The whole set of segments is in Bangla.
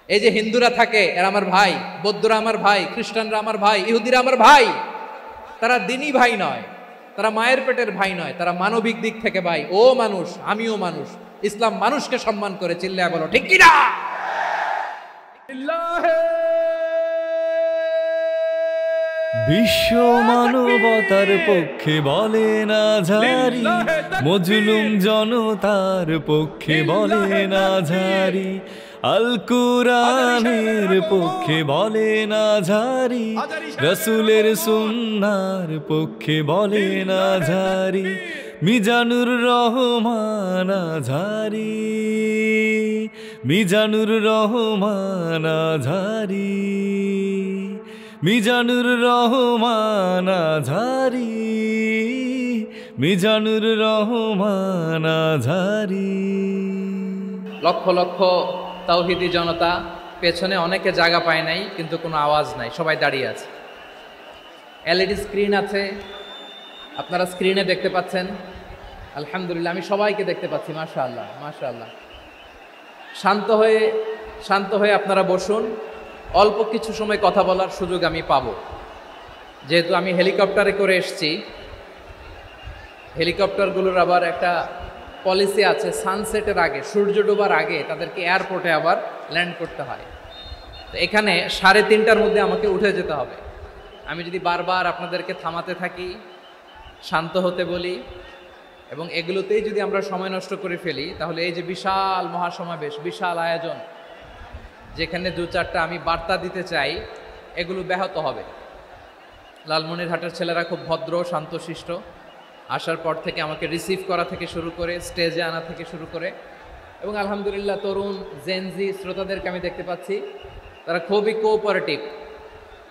এই যে হিন্দুরা থাকে এরা আমার ভাই, বৌদ্ধরা আমার ভাই, খ্রিস্টানরা আমার ভাই, ইহুদিরা আমার ভাই, তারা দিনই ভাই নয়, তারা মায়ের পেটের ভাই নয়, তারা মানবিক দিক থেকে ভাই। ও মানুষ, আমিও মানুষ। ইসলাম মানুষকে সম্মান করে, চিল্লায় বলো ঠিক কিনা? বিশ্ব মানবতার পক্ষে বলে না ঝারি, মজলুম জনতার পক্ষে বলে না ঝারি, আল কুরআনের পক্ষে বলে না ঝারি, রাসূলের সুন্নাহর পক্ষে বলে না ঝারি, মিজানুর রহমান আজহারি, মিজানুর রহমান আজহারি, মিজানুর রহমান আজহারি, মিজানুর রহমান আজহারি। লক্ষ লক্ষ তাওহীদি জনতা, পেছনে অনেকে জায়গা পায় নাই, কিন্তু কোনো আওয়াজ নাই, সবাই দাঁড়িয়ে আছে। এলইডি স্ক্রিন আছে, আপনারা স্ক্রিনে দেখতে পাচ্ছেন। আলহামদুলিল্লাহ, আমি সবাইকে দেখতে পাচ্ছি। মাশাআল্লাহ, মাশাআল্লাহ। শান্ত হয়ে আপনারা বসুন। অল্প কিছু সময় কথা বলার সুযোগ আমি পাবো, যেহেতু আমি হেলিকপ্টারে করে এসেছি। হেলিকপ্টারগুলোর আবার একটা পলিসি আছে, সানসেটের আগে, সূর্য ডোবার আগে তাদেরকে এয়ারপোর্টে আবার ল্যান্ড করতে হয়। তো এখানে 3:30টার মধ্যে আমাকে উঠে যেতে হবে। আমি যদি বারবার আপনাদেরকে থামাতে থাকি, শান্ত হতে বলি, এবং এগুলোতেই যদি আমরা সময় নষ্ট করে ফেলি, তাহলে এই যে বিশাল মহাসমাবেশ, বিশাল আয়োজন, যেখানে 2-4টা আমি বার্তা দিতে চাই, এগুলো ব্যাহত হবে। লালমনিরহাটের ছেলেরা খুব ভদ্র, শান্তশিষ্ট। আসার পর থেকে আমাকে রিসিভ করা থেকে শুরু করে, স্টেজে আনা থেকে শুরু করে, এবং আলহামদুলিল্লাহ তরুণ জেনজি শ্রোতাদেরকে আমি দেখতে পাচ্ছি, তারা খুবই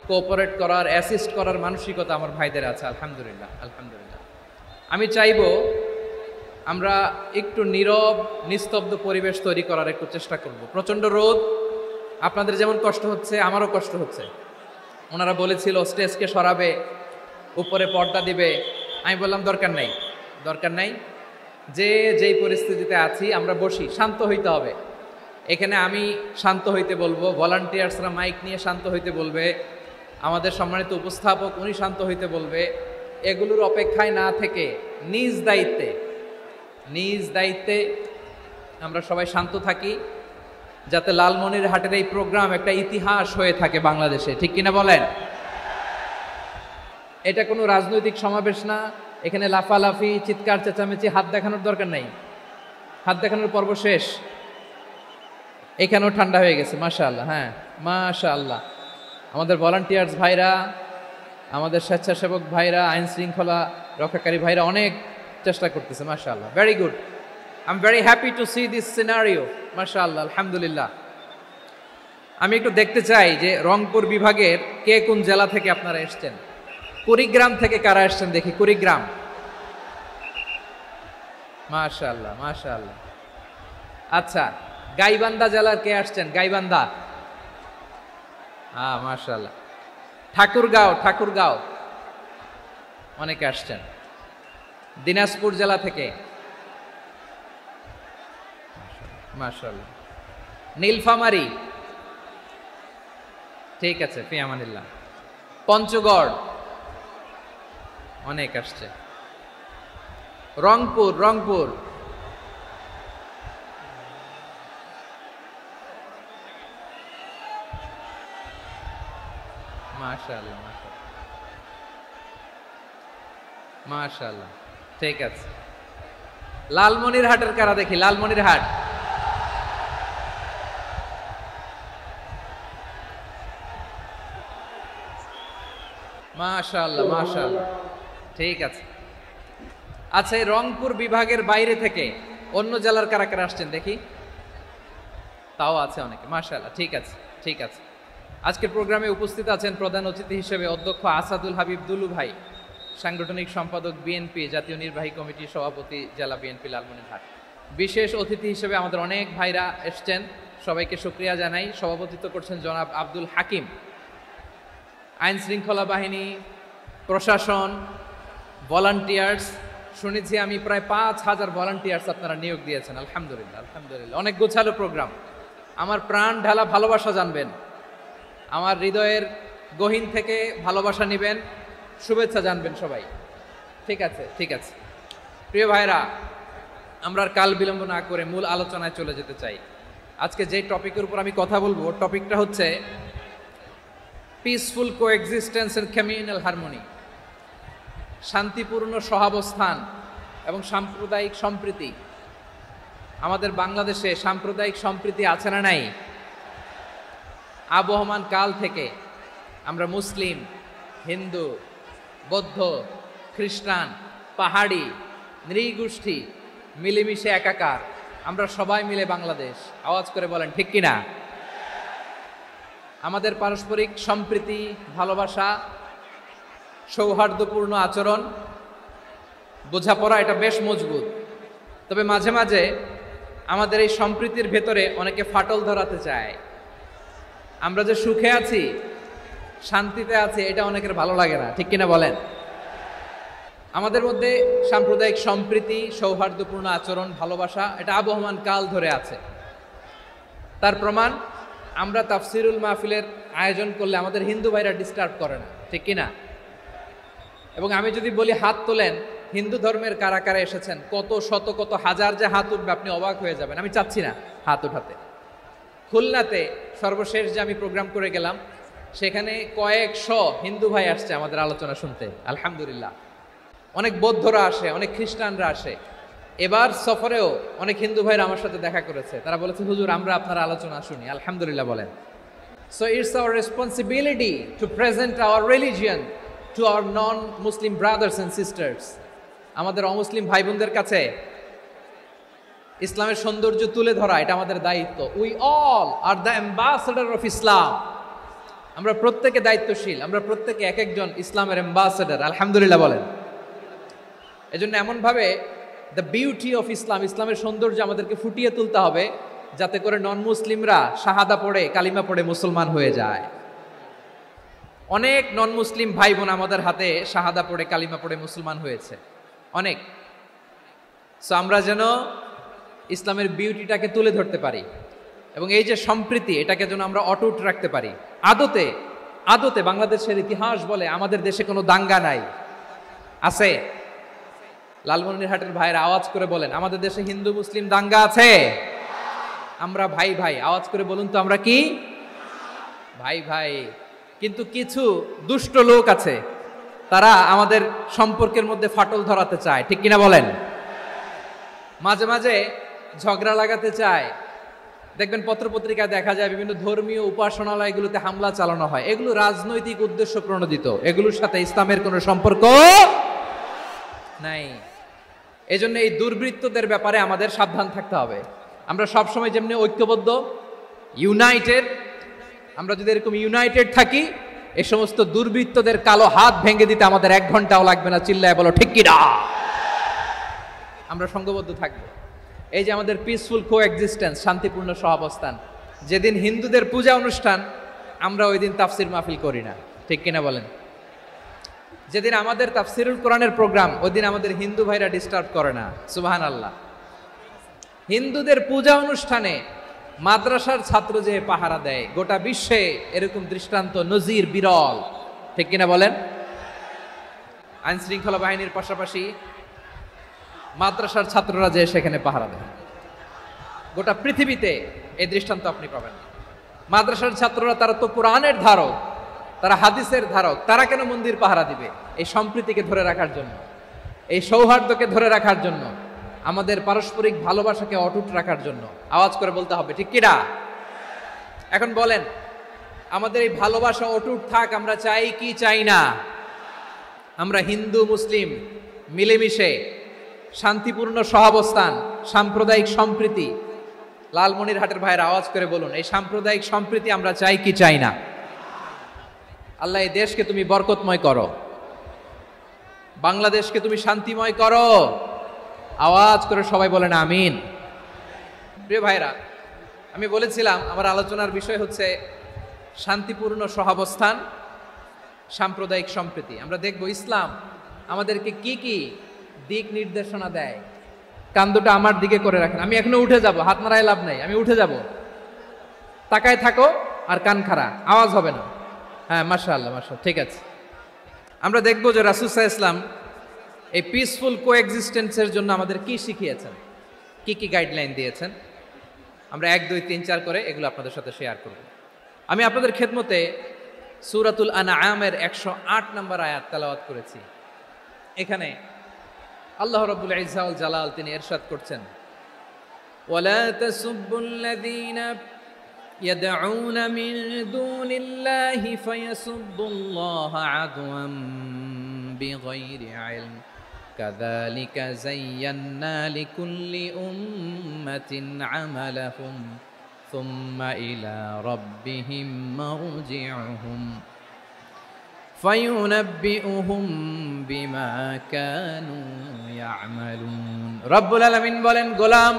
কোঅপারেট করার, অ্যাসিস্ট করার মানসিকতা আমার ভাইদের আছে। আলহামদুলিল্লাহ, আলহামদুলিল্লাহ। আমি চাইবো আমরা একটু নীরব, নিস্তব্ধ পরিবেশ তৈরি করার একটু চেষ্টা করব। প্রচণ্ড রোদ, আপনাদের যেমন কষ্ট হচ্ছে আমারও কষ্ট হচ্ছে। ওনারা বলেছিল স্টেজকে সরাবে, উপরে পর্দা দিবে। আমি বললাম দরকার নাই, যেই পরিস্থিতিতে আছি আমরা বসি, শান্ত হইতে হবে। এখানে আমি শান্ত হইতে বলবো, ভলান্টিয়ার্সরা মাইক নিয়ে শান্ত হইতে বলবে, আমাদের সম্মানিত উপস্থাপক উনি শান্ত হইতে বলবে। এগুলোর অপেক্ষায় না থেকে নিজ দায়িত্বে আমরা সবাই শান্ত থাকি, যাতে লালমনিরহাটের এই প্রোগ্রাম একটা ইতিহাস হয়ে থাকে বাংলাদেশে। ঠিক কিনা বলেন? এটা কোনো রাজনৈতিক সমাবেশ না। এখানে লাফালাফি, চিৎকার চেঁচামেচি, হাত দেখানোর দরকার নাই। হাত দেখানোর পর্ব শেষ। এখানেও ঠান্ডা হয়ে গেছে, মাশাআল্লাহ। হ্যাঁ, মাশাআল্লাহ। আমাদের ভলান্টিয়ার্স ভাইরা, আমাদের স্বেচ্ছাসেবক ভাইরা, আইন শৃঙ্খলা রক্ষাকারী ভাইরা অনেক চেষ্টা করতেছে, মাশাআল্লাহ। Very good. I am very happy to C this scenario, মাশাআল্লাহ, আলহামদুলিল্লাহ। আমি একটু দেখতে চাই যে রংপুর বিভাগের কে কোন জেলা থেকে আপনারা এসছেন। কুড়িগ্রাম থেকে কারা এসছেন দেখি? কুড়িগ্রাম, মাশাআল্লাহ, মাশাআল্লাহ। আচ্ছা, গাইবান্ধা জেলার কে আসছেন? গাইবান্ধা, হ্যাঁ, মাশাআল্লাহ। ঠাকুরগাঁও অনেকে আসছেন। দিনাজপুর জেলা থেকে, মাশাআল্লাহ। নীলফামারী, ঠিক আছে, ফি আমানিল্লাহ। পঞ্চগড় অনেক আসছে। রংপুর, মাশাআল্লাহ, মাশাআল্লাহ, ঠিক আছে। লালমনিরহাটের কারা দেখি? লালমনিরহাট, মাশাআল্লাহ, মাশাআল্লাহ, ঠিক আছে। আচ্ছা, এই রংপুর বিভাগের বাইরে থেকে অন্য জেলার কারা কারা আসছেন দেখি? তাও আছে অনেকে, মাশাআল্লাহ, ঠিক আছে, ঠিক আছে। আজকের প্রোগ্রামে উপস্থিত আছেন প্রধান অতিথি হিসেবে অধ্যক্ষ আসাদুল হাবিব দুলু ভাই, সাংগঠনিক সম্পাদক বিএনপি, জাতীয় নির্বাহী কমিটির সভাপতি, জেলা বিএনপি লালমনিরহাট। বিশেষ অতিথি হিসেবে আমাদের অনেক ভাইরা এসছেন, সবাইকে শুকরিয়া জানাই। সভাপতিত্ব করছেন জনাব আব্দুল হাকিম। আইন শৃঙ্খলা বাহিনী, প্রশাসন, ভলান্টিয়ার্স, শুনেছি আমি প্রায় 5,000 ভলান্টিয়ার্স আপনারা নিয়োগ দিয়েছেন। আলহামদুলিল্লাহ, আলহামদুলিল্লাহ, অনেক গোছালো প্রোগ্রাম। আমার প্রাণ ঢালা ভালোবাসা জানবেন, আমার হৃদয়ের গহীন থেকে ভালোবাসা নেবেন, শুভেচ্ছা জানবেন সবাই। ঠিক আছে, ঠিক আছে। প্রিয় ভাইরা, আমরা আর কাল বিলম্ব না করে মূল আলোচনায় চলে যেতে চাই। আজকে যে টপিকের উপর আমি কথা বলবো, টপিকটা হচ্ছে peaceful coexistence and communal harmony, শান্তিপূর্ণ সহাবস্থান এবং সাম্প্রদায়িক সম্প্রীতি। আমাদের বাংলাদেশে সাম্প্রদায়িক সম্প্রীতি আছে না নাই? আবহমান কাল থেকে আমরা মুসলিম, হিন্দু, বৌদ্ধ, খ্রিস্টান, পাহাড়ি, নৃগোষ্ঠী মিলেমিশে একাকার, আমরা সবাই মিলে বাংলাদেশ। আওয়াজ করে বলেন ঠিক কিনা? আমাদের পারস্পরিক সম্প্রীতি, ভালোবাসা, সৌহার্দ্যপূর্ণ আচরণ, বোঝাপড়া এটা বেশ মজবুত। তবে মাঝে মাঝে আমাদের এই সম্প্রীতির ভেতরে অনেকে ফাটল ধরাতে চায়। আমরা যে সুখে আছি, শান্তিতে আছি, এটা অনেকের ভালো লাগে না, ঠিক কিনা বলেন? আমাদের মধ্যে সাম্প্রদায়িক সম্প্রীতি, সৌহার্দ্যপূর্ণ আচরণ, ভালোবাসা এটা আবহমান কাল ধরে আছে। তার প্রমাণ আমরা তাফসিরুল মাহফিলের আয়োজন করলে আমাদের হিন্দু ভাইরা ডিস্টার্ব করে না, ঠিক কিনা? এবং আমি যদি বলি হাত তোলেন, হিন্দু ধর্মের কারা কারা এসেছেন, কত শত কত হাজার যে হাত উঠবে, আপনি অবাক হয়ে যাবেন। আমি চাচ্ছি না হাত উঠাতে। খুলনাতে সর্বশেষ যে আমি প্রোগ্রাম করে গেলাম, সেখানে কয়েকশো হিন্দু ভাই আসছে আমাদের আলোচনা শুনতে, আলহামদুলিল্লাহ। অনেক বৌদ্ধরা আসে, অনেক খ্রিস্টানরা আসে। এবার সফরেও অনেক হিন্দু ভাইরা আমার সাথে দেখা করেছে। তারা বলেছে, হুজুর আমরা আপনার আলোচনা শুনি, আলহামদুলিল্লাহ বলেন। So it's our responsibility to present hour religion to our non Muslim brothers and sisters. আমাদের অমুসলিম ভাই বোনদের কাছে ইসলামের সৌন্দর্য তুলে ধরা এটা আমাদের দায়িত্ব। We all are the ambassador of Islam. আমরা প্রত্যেকে দায়িত্বশীল, আমরা প্রত্যেকে এক একজন ইসলামের অ্যাম্বাসেডর, আলহামদুলিল্লাহ বলেন। এজন্য এমনভাবে দ্য বিউটি অফ ইসলাম, ইসলামের সৌন্দর্য আমাদেরকে ফুটিয়ে তুলতে হবে, যাতে করে নন মুসলিমরা শাহাদা পড়ে, কালিমা পড়ে মুসলমান হয়ে যায়। অনেক নন মুসলিম ভাই বোন আমাদের হাতে শাহাদা পড়ে, কালিমা পড়ে মুসলমান হয়েছে, অনেক। সো আমরা যেন ইসলামের বিউটিটাকে তুলে ধরতে পারি এবং এই যে সম্প্রীতি, এটাকে যেন আমরা অটুট রাখতে পারি। আদতে আদতে বাংলাদেশের ইতিহাস বলে আমাদের দেশে কোনো দাঙ্গা নাই, আছে? লালমনিরহাটের ভাইরা আওয়াজ করে বলেন, আমাদের দেশে হিন্দু মুসলিম দাঙ্গা আছে? আমরা ভাই ভাই, আওয়াজ করে বলুন তো, আমরা কি ভাই ভাই? কিন্তু কিছু দুষ্ট লোক আছে, তারা আমাদের সম্পর্কের মধ্যে ফাটল ধরাতে চায়, ঠিক কিনা বলেন? মাঝে মাঝে ঝগড়া লাগাতে চায়। দেখবেন পত্রপত্রিকায় দেখা যায় বিভিন্ন ধর্মীয় উপাসনালয়গুলোতে হামলা চালানো হয়। এগুলো রাজনৈতিক উদ্দেশ্য প্রণোদিত, এগুলোর সাথে ইসলামের কোনো সম্পর্ক নাই। এজন্য এই দুর্বৃত্তদের ব্যাপারে আমাদের সাবধান থাকতে হবে। আমরা সবসময় যেমনি ঐক্যবদ্ধ, ইউনাইটেড, আমরা যদি এরকম ইউনাইটেড থাকি, এই সমস্ত দুর্বৃত্তদের কালো হাত ভেঙে দিতে আমাদের 1 ঘন্টাও লাগবে না। চিল্লায় বলো ঠিক কিনা? আমরা সংঘবদ্ধ থাকবো। এই যে আমাদের পিসফুল কোএক্সিস্টেন্স, শান্তিপূর্ণ সহাবস্থান, যেদিন হিন্দুদের পূজা অনুষ্ঠান, আমরা ওই দিন তাফসির মাহফিল করি না, ঠিক কিনা বলেন? যেদিন আমাদের তাফসিরুল কোরআনের প্রোগ্রাম, ওই দিন আমাদের হিন্দু ভাইরা ডিস্টার্ব করে না, সুবহানাল্লাহ। হিন্দুদের পূজা অনুষ্ঠানে মাদ্রাসার ছাত্র যে পাহারা দেয়, গোটা বিশ্বে এরকম দৃষ্টান্ত নজির বিরল, ঠিক কিনা বলেন? আইন শৃঙ্খলা বাহিনীর পাশাপাশি মাদ্রাসার ছাত্ররা যে সেখানে পাহারা দেয়, গোটা পৃথিবীতে এই দৃষ্টান্ত আপনি পাবেন। মাদ্রাসার ছাত্ররা, তারা তো কোরআনের ধারক, তারা হাদিসের ধারক, তারা কেন মন্দির পাহারা দিবে? এই সম্প্রীতিকে ধরে রাখার জন্য, এই সৌহার্দ্যকে ধরে রাখার জন্য, আমাদের পারস্পরিক ভালোবাসাকে অটুট রাখার জন্য। আওয়াজ করে বলতে হবে ঠিক কিনা? এখন বলেন, আমাদের এই ভালোবাসা অটুট থাক আমরা চাই কি চাই না? আমরা হিন্দু মুসলিম মিলেমিশে শান্তিপূর্ণ সহাবস্থান, সাম্প্রদায়িক সম্প্রীতি, লালমনিরহাটের ভাইয়ের আওয়াজ করে বলুন, এই সাম্প্রদায়িক সম্প্রীতি আমরা চাই কি চাই না? আল্লাহ এই দেশকে তুমি বরকতময় করো, বাংলাদেশকে তুমি শান্তিময় করো। আওয়াজ করে সবাই বলেন আমিন। প্রিয় ভাইরা, আমি বলেছিলাম আমার আলোচনার বিষয় হচ্ছে শান্তিপূর্ণ সহাবস্থান, সাম্প্রদায়িক সম্প্রীতি। আমরা দেখব ইসলাম আমাদেরকে কি কি দিক নির্দেশনা দেয়। কান দুটো আমার দিকে করে রাখেন, আমি এখনো উঠে যাব, হাত মারায় লাভ নাই, আমি উঠে যাব। তাকায় থাকো আর কান খাড়া, আওয়াজ হবে না। হ্যাঁ, মাশাআল্লাহ মাশাআল্লাহ, ঠিক আছে। আমরা দেখবো যে রাসূল সাল্লাল্লাহু আলাইহি ওয়াসাল্লাম এই পিসফুল কোএক্সিস্টেন্সের জন্য আমাদের কি শিখিয়েছেন, কি কি গাইডলাইন দিয়েছেন। আমরা 1 2 3 4 করে এগুলো আপনাদের সাথে শেয়ার করব। আমি আপনাদের খেদমতে সূরাতুল আনআমের 108 নম্বর আয়াত তেলাওয়াত করেছি। এখানে আল্লাহ রাব্বুল ইজ্জা ওয়াল জালাল তিনি ইরশাদ করছেন, ওয়ালা তাসুবুল্লাযীনা ইয়াদউনা মিন দুনিল্লাহি ফায়াসুবুল্লাহা আদওয়াম বিগাইরি ইলম কাযালিকা যায়্যান্না লিকুল্লি উম্মাতিন আমালাহুম সুম্মা ইলা রাব্বিহিম মারজিউহুম ফায়ুনাব্বিউহুম বিমা কানু ইয়ামালুন। রব্বুল আলামিন বলেন, গোলাম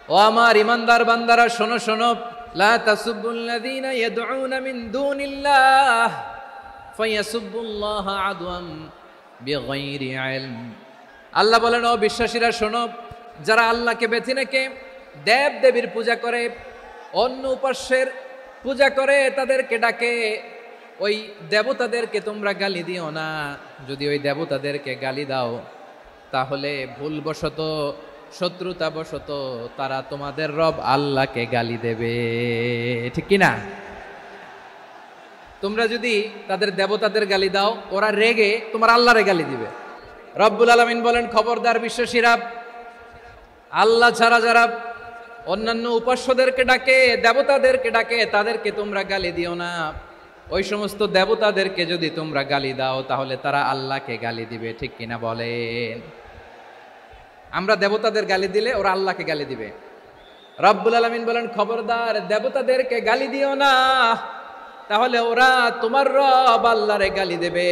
ও আমার ইমানদার বান্দারা, শোনো শোনো, লা তাসুবুল্লাযীনা ইয়াদউনা মিন দুনিল্লাহ ফায়াসুবুল্লাহা আদওয়াম বিগাইরি ইলম। আল্লাহ বলেন, ও বিশ্বাসীরা শোনো, যারা আল্লাহকে বেছে রেখে দেব দেবীর পূজা করে, অন্য উপাস্যের পূজা করে, তাদেরকে ডাকে, ওই দেবতাদেরকে তোমরা গালি দিও না। যদি ওই দেবতাদেরকে গালি দাও তাহলে ভুলবশত, শত্রুতাবশত তারা তোমাদের রব আল্লাহকে গালি দেবে, ঠিক কি না? তোমরা যদি তাদের দেবতাদের গালি দাও, ওরা রেগে তোমার আল্লাহরে গালি দিবে। রব্বুল আলামিন বলেন, খবরদার বিশ্বাসীরা, আল্লাহ ছাড়া যারা অন্যান্য উপাস্যদেরকে ডাকে, দেবতাদেরকে ডাকে, তাদেরকে তোমরা গালি দিও না। ওই সমস্ত দেবতাদেরকে যদি তোমরা গালি দাও তাহলে তারা আল্লাহকে গালি দিবে, ঠিক কিনা বলেন? আমরা দেবতাদের গালি দিলে ওরা আল্লাহকে গালি দিবে। রব্বুল আলামিন বলেন, খবরদার দেবতাদেরকে গালি দিও না, তাহলে ওরা তোমার রব আল্লাহরে গালি দেবে।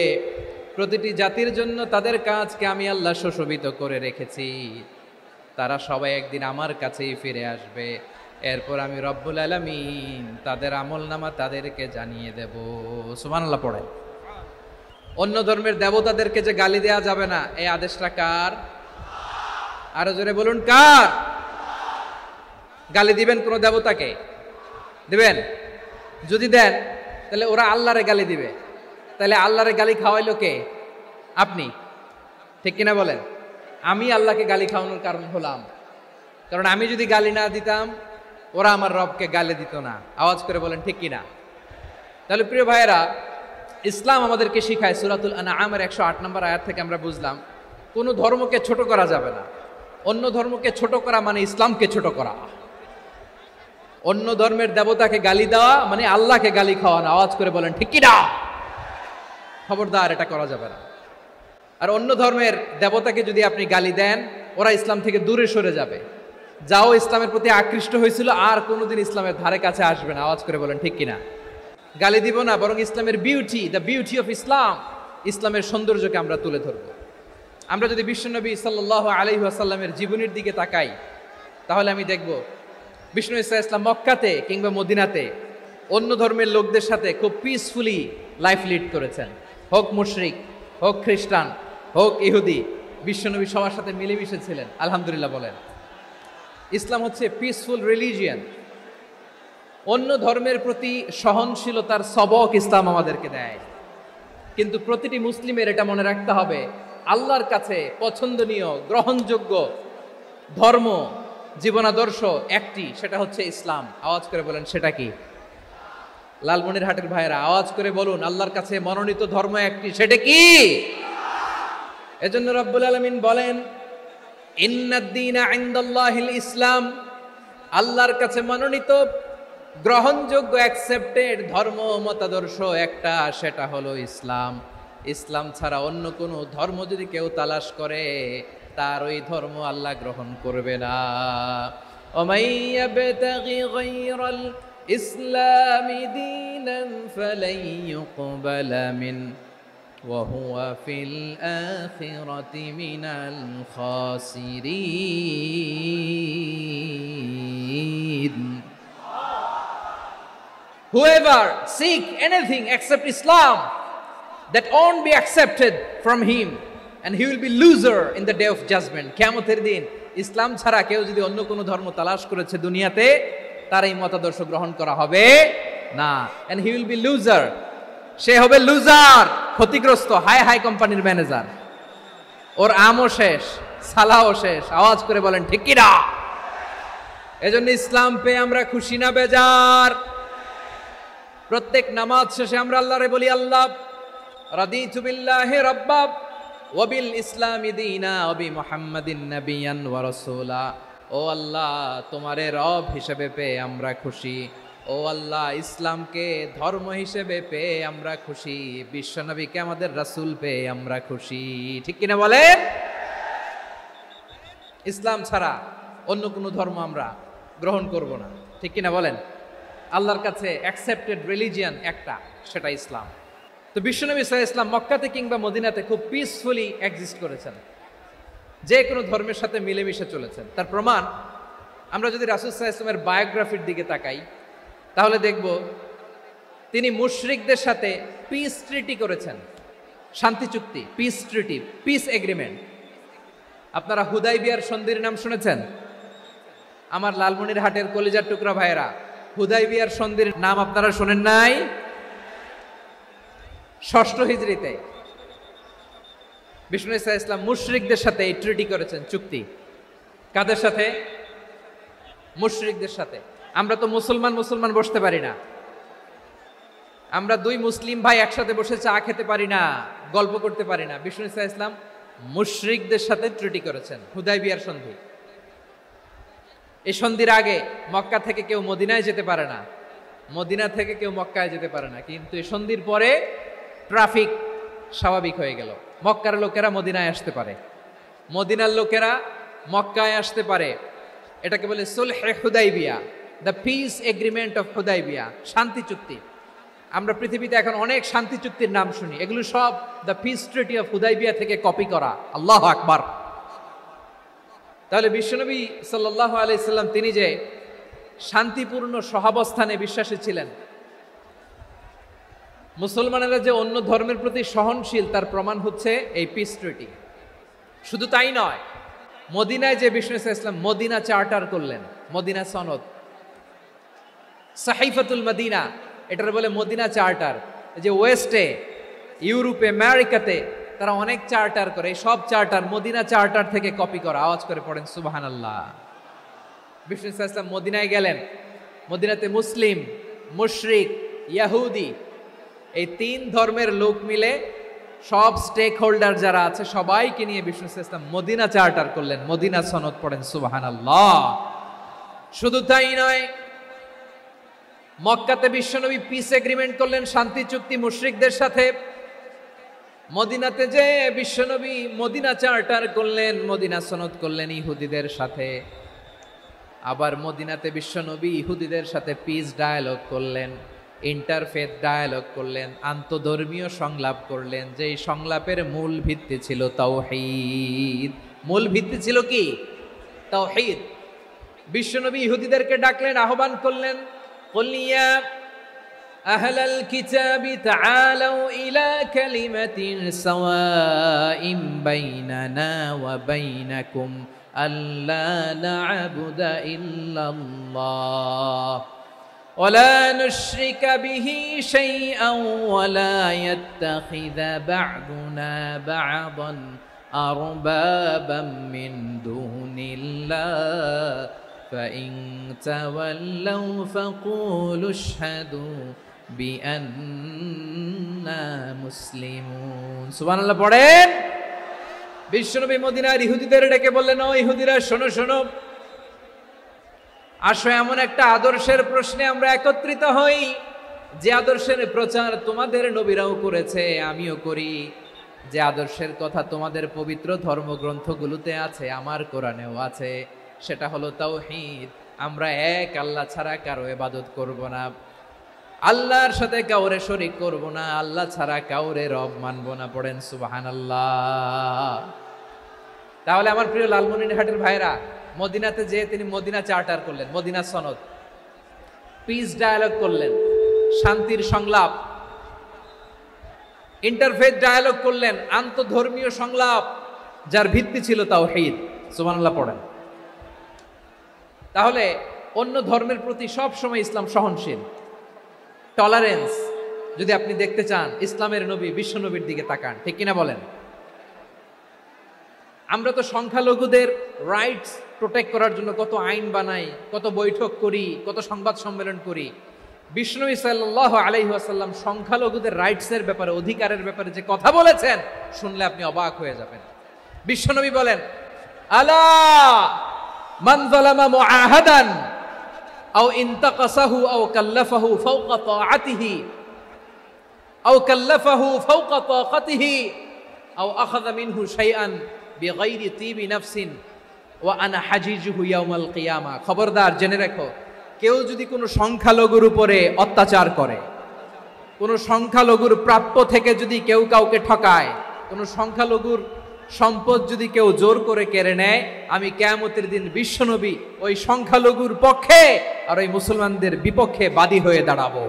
প্রতিটি জাতির জন্য তাদের কাজকে আমি আল্লাহ সুশোভিত করে রেখেছি, তারা সবাই একদিন আমার কাছেই ফিরে আসবে। এরপর আমি রব্বুল আলামিন তাদের আমলনামা তাদেরকে জানিয়ে দেব। সুবহানাল্লাহ পড়ে। অন্য ধর্মের দেবতাদেরকে যে গালি দেওয়া যাবে না, এই আদেশটা কার? আরো জোরে বলুন, কার? গালি দিবেন কোন দেবতাকে? দিবেন? যদি দেন তাহলে ওরা আল্লাহরে গালি দিবে, তাহলে আল্লাহরে গালি খাওয়াইলো কে? আপনি, ঠিক কিনা বলেন? আমি আল্লাহকে গালি খাওয়ানোর কারণ হলাম, কারণ আমি যদি গালি না দিতাম ওরা আমার রবকে গালি দিত না। আওয়াজ করে বলেন, ঠিক কিনা? তাহলে প্রিয় ভাইয়েরা, ইসলাম আমাদেরকে শিখায়, সূরাতুল আনআমের 108 নম্বর আয়াত থেকে আমরা বুঝলাম, কোনো ধর্মকে ছোট করা যাবে না। অন্য ধর্মকে ছোট করা মানে ইসলামকে ছোট করা। অন্য ধর্মের দেবতাকে গালি দেওয়া মানে আল্লাহকে গালি খাওয়ানো। আওয়াজ করে বলেন, ঠিক কিনা? খবরদার, এটা করা যাবে না। আর অন্য ধর্মের দেবতাকে যদি আপনি গালি দেন, ওরা ইসলাম থেকে দূরে সরে যাবে। যাও ইসলামের প্রতি আকৃষ্ট হয়েছিল আর কোনোদিন ইসলামের ধারে কাছে আসবে না। আওয়াজ করে বলেন, ঠিক কিনা? গালি দিব না, বরং ইসলামের beauty, the beauty of Islam, ইসলামের সৌন্দর্যকে আমরা তুলে ধরব। আমরা যদি বিশ্বনবী সাল্লাল্লাহু আলাইহি ওয়াসাল্লামের জীবনের দিকে তাকাই, তাহলে আমি দেখব বিষ্ণু ইসা ইসলাম মক্কাতে কিংবা মদিনাতে অন্য ধর্মের লোকদের সাথে খুব পিসফুলি লাইফ লিড করেছেন। হোক মুশরিক, হোক খ্রিস্টান, হোক ইহুদি, বিশ্বনবী সবার সাথে মিলেমিশে ছিলেন। আলহামদুলিল্লাহ বলেন। ইসলাম হচ্ছে পিসফুল রিলিজিয়ান। অন্য ধর্মের প্রতি সহনশীলতার সবক ইসলাম আমাদেরকে দেয়। কিন্তু প্রতিটি মুসলিমের এটা মনে রাখতে হবে, আল্লাহর কাছে পছন্দনীয়, গ্রহণযোগ্য ধর্ম, জীবনাদর্শ একটি, সেটা হচ্ছে ইসলাম। আওয়াজ করে বলেন, সেটা কি? লালমনিরহাটের ভাইয়েরা আওয়াজ করে বলুন, আল্লাহর কাছে মনোনীত ধর্ম একটি, সেটা কি? এজন্য রব্বুল আলামিন বলেন, ইন্নাদ-দীনা ইনদাল্লাহিল ইসলাম, আল্লাহর কাছে মনোনীত, গ্রহণযোগ্য, অ্যাকসেপ্টেড ধর্ম মতাদর্শ একটা, সেটা হলো ইসলাম। ইসলাম ছাড়া অন্য কোনো ধর্ম যদি কেউ তালাশ করে, তার ওই ধর্ম আল্লাহ গ্রহণ করবে না। ওমাই ইয়াবতাগি গায়রাল ইসলামি দীনান ফালাই ইউকবালা মিন ওয়া হুয়া ফিল আখিরাতি মিনাল খাসিরিন। Whoever seek anything except Islam, that won't be accepted from him, and he will be loser in the day of judgment. কিয়ামতের দিন ইসলাম ছাড়া কেউ যদি অন্য কোনো ধর্ম তালাশ করেছে দুনিয়াতে, তার এই মতাদর্শ গ্রহণ করা হবে না, and he will be loser. সে হবে লুজার, ক্ষতিগ্রস্ত, হাই হাই কোম্পানির ম্যানেজার। ওর আমও শেষ, সালাও শেষ। আওয়াজ করে বলেন ঠিক কি না? এজন্য ইসলাম পেয়ে আমরা খুশি না বেজার? প্রত্যেক নামাজ শেষে আমরা আল্লাহরে বলি, আল্লাহ রাদিতু বিল্লাহি রাব্বা ওয়া বিল ইসলামি দীনা ওয়া বি মুহাম্মাদিন নাবিয়ান ওয়া রাসূলা। ও আল্লাহ, তোমারে রব হিসেবে পেয়ে আমরা খুশি। ও আল্লাহ, ইসলামকে ধর্ম হিসেবে পেয়ে আমরা খুশি। বিশ্বনবীকে আমাদের রাসূল পেয়ে আমরা খুশি। ঠিক কিনা বলেন? ইসলাম ছাড়া অন্য কোনো ধর্ম আমরা গ্রহণ করব না। ঠিক কিনা বলেন? আল্লাহর কাছে অ্যাকসেপ্টেড রিলিজিয়ান একটা, সেটা ইসলাম। তো বিশ্বনবী সাল্লাল্লাহু আলাইহি ওয়াসাল্লাম মক্কাতে কিংবা মদিনাতে খুব পিসফুলি এক্সিস্ট করেছেন, যে কোনো ধর্মের সাথে মিলেমিশে চলেছেন। তার প্রমাণ আমরা যদি রাসূল সাল্লাল্লাহু আলাইহি ওয়াসাল্লামের বায়োগ্রাফির দিকে তাকাই, তাহলে দেখব তিনি মুশরিকদের সাথে পিস ট্রিটি করেছেন, শান্তি চুক্তি, পিস ট্রিটি, পিস এগ্রিমেন্ট। আপনারা হুদাইবিয়ার সন্ধির নাম শুনেছেন? আমার লালমনিরহাটের কলিজার টুকরা ভাইয়েরা, হুদাইবিয়ার সন্ধির নাম আপনারা শোনেন নাই? ৬ষ্ঠ হিজরিতে বিষ্ণু ঈসা ইসলাম মুশরিকদের সাথে এই ট্রিটি করেছেন, চুক্তি। কাদের সাথে? মুশরিকদের সাথে। আমরা তো মুসলমান বসতে পারি না। আমরা দুই মুসলিম ভাই একসাথে বসে চা খেতে পারি না, গল্প করতে পারি না। বিষ্ণু ঈসা ইসলাম মুশরিকদের সাথে ট্রিটি করেছেন, হুদাইবিয়ার সন্ধি। এই সন্ধির আগে মক্কা থেকে কেউ মদিনায় যেতে পারে না, মদিনা থেকে কেউ মক্কায় যেতে পারে না। কিন্তু এই সন্ধির পরে ট্রাফিক স্বাভাবিক হয়ে গেল। মক্কার লোকেরা মদিনায় আসতে পারে, মদিনার লোকেরা মক্কায় আসতে পারে। এটাকে বলে সুলহে Hudaibiya, the peace agreement of Hudaibiya, শান্তি চুক্তি। আমরা পৃথিবীতে এখন অনেক শান্তি চুক্তির নাম শুনি, এগুলো সব the piece treaty of Hudaibiya থেকে কপি করা। আল্লাহু আকবার। তাহলে বিশ্বনবী সাল্লাল্লাহু আলাইহি সাল্লাম তিনি যে শান্তিপূর্ণ সহাবস্থানে বিশ্বাসী ছিলেন, মুসলমানেরা যে অন্য ধর্মের প্রতি সহনশীল, তার প্রমাণ হচ্ছে এই পিস ট্রিটি। শুধু তাই নয়, মদিনায় যে বিষ্ণু ইসলাম মদিনা চার্টার করলেন, মদিনা সনদ, সাহিফাতুল মদিনা, এটার বলে মদিনা চার্টার। যে ওয়েস্টে, ইউরোপে, আমেরিকাতে তারা অনেক চার্টার করে, এই সব চার্টার মদিনা চার্টার থেকে কপি করা। আওয়াজ করে পড়েন সুবহানাল্লাহ। বিষ্ণু ইসলাম মদিনায় গেলেন, মদিনাতে মুসলিম, মুশরিক, ইয়াহুদি, এই তিন ধর্মের লোক মিলে সব স্টেক হোল্ডার যারা আছে সবাইকে নিয়ে বিষ্ণু ইসলাম মদিনা চার্টার করলেন, মদিনা সনদ। পড়েন সুবহানাল্লাহ। শুধু তাই নয়, মক্কাতে বিশ্বনবী পিস এগ্রিমেন্ট করলেন, শান্তি চুক্তি মুশরিকদের সাথে। মদিনাতে যে বিশ্বনবী মদিনা চার্টার করলেন, মদিনা সনদ করলেন ইহুদিদের সাথে। আবার মদিনাতে বিশ্বনবী ইহুদিদের সাথে পিস ডায়ালগ করলেন, ইন্টারফেথ ডায়ালগ করলেন, আন্তধর্মীয় সংলাপ করলেন। যেই সংলাপের মূল ভিত্তি ছিল তাওহীদ। মূল ভিত্তি ছিল কি? তাওহীদ। বিশ্বনবী ইহুদিদেরকে ডাকলেন, আহ্বান করলেন, কুল ইয়া আহলাল কিতাবি তাআলাউ ইলা কালিমাতিন সাওয়াইন বাইনানা ওয়া বাইনাকুম আল্লা না'বুদা ইল্লাল্লাহ ولا نشرك به شيئا ولا يتخذ بعضنا بعضا أربابا من دون الله فإن تولوا فقولوا اشهدوا بأننا مسلمون سبحان الله পড়েন। বিশ্বনবী মদিনার ইহুদিদের ডেকে বললেন, ও ইহুদিরা, শোনো শোনো, আসো এমন একটা আদর্শের প্রশ্নে আমরা একত্রিত হই, যে আদর্শের প্রচার তোমাদের নবীরাও করেছে, আমিও করি। যে আদর্শের কথা তোমাদের পবিত্র ধর্মগ্রন্থগুলোতে আছে, আমার কোরআনেও আছে, সেটা হলো তাওহীদ। আমরা এক আল্লাহ ছাড়া কারো ইবাদত করব না, আল্লাহর সাথে কাউরে শরীক করব না, আল্লাহ ছাড়া কাউরে রব মানব না। পড়েন সুবহানাল্লাহ। তাহলে আমার প্রিয় লালমনিরহাটের ভাইরা, মদিনাতে যে তিনি মদিনা চার্টার করলেন, মদিনা সনদ, পিস ডায়ালগ করলেন, শান্তির সংলাপ, ইন্টারফেথ ডায়ালগ করলেন, আন্তধর্মীয় সংলাপ, যার ভিত্তি ছিল তাওহীদ। সুবহানাল্লাহ পড়েন। তাহলে অন্য ধর্মের প্রতি সব সময় ইসলাম সহনশীল, টলারেন্স। যদি আপনি দেখতে চান ইসলামের নবী বিশ্ব নবীর দিকে তাকান, ঠিক কিনা বলেন? আমরা তো সংখ্যালঘুদের রাইটস প্রোটেক্ট করার জন্য কত আইন বানাই, কত বৈঠক করি, কত সংবাদ সম্মেলন করি। বিষ্ণু সাল্লাল্লাহু আলাইহি ওয়াসাল্লাম সংখ্যালঘুদের রাইটসের ব্যাপারে, অধিকারের ব্যাপারে যে কথা বলেছেন, শুনলে আপনি অবাক হয়ে যাবেন। বিশ্বনবী বলেন, আলা মান যালামা মুআহাদান আও ইনতাকাসাহু আও কাল্লাফাহু ফাওকা তাআতিহি আও কাল্লাফাহু ফাওকা তাকাতিহি আও আখাযা মিনহু শাইআন বিগাইরি তিবি নাফসিন ওয়া আনা হাজিজুহু ইয়াউমাল কিয়ামা। খবরদার, জেনে রাখো, কেউ যদি কোনো সংখ্যালঘুর উপরে অত্যাচার করে, কোনো সংখ্যালঘুর প্রাপ্য থেকে যদি কেউ কাউকে ঠকায়, কোনো সংখ্যালঘুর সম্পদ যদি কেউ জোর করে কেড়ে নেয়, আমি কিয়ামতের দিন বিশ্বনবী ওই সংখ্যালঘুর পক্ষে আর ওই মুসলমানদের বিপক্ষে বাদী হয়ে দাঁড়াবো।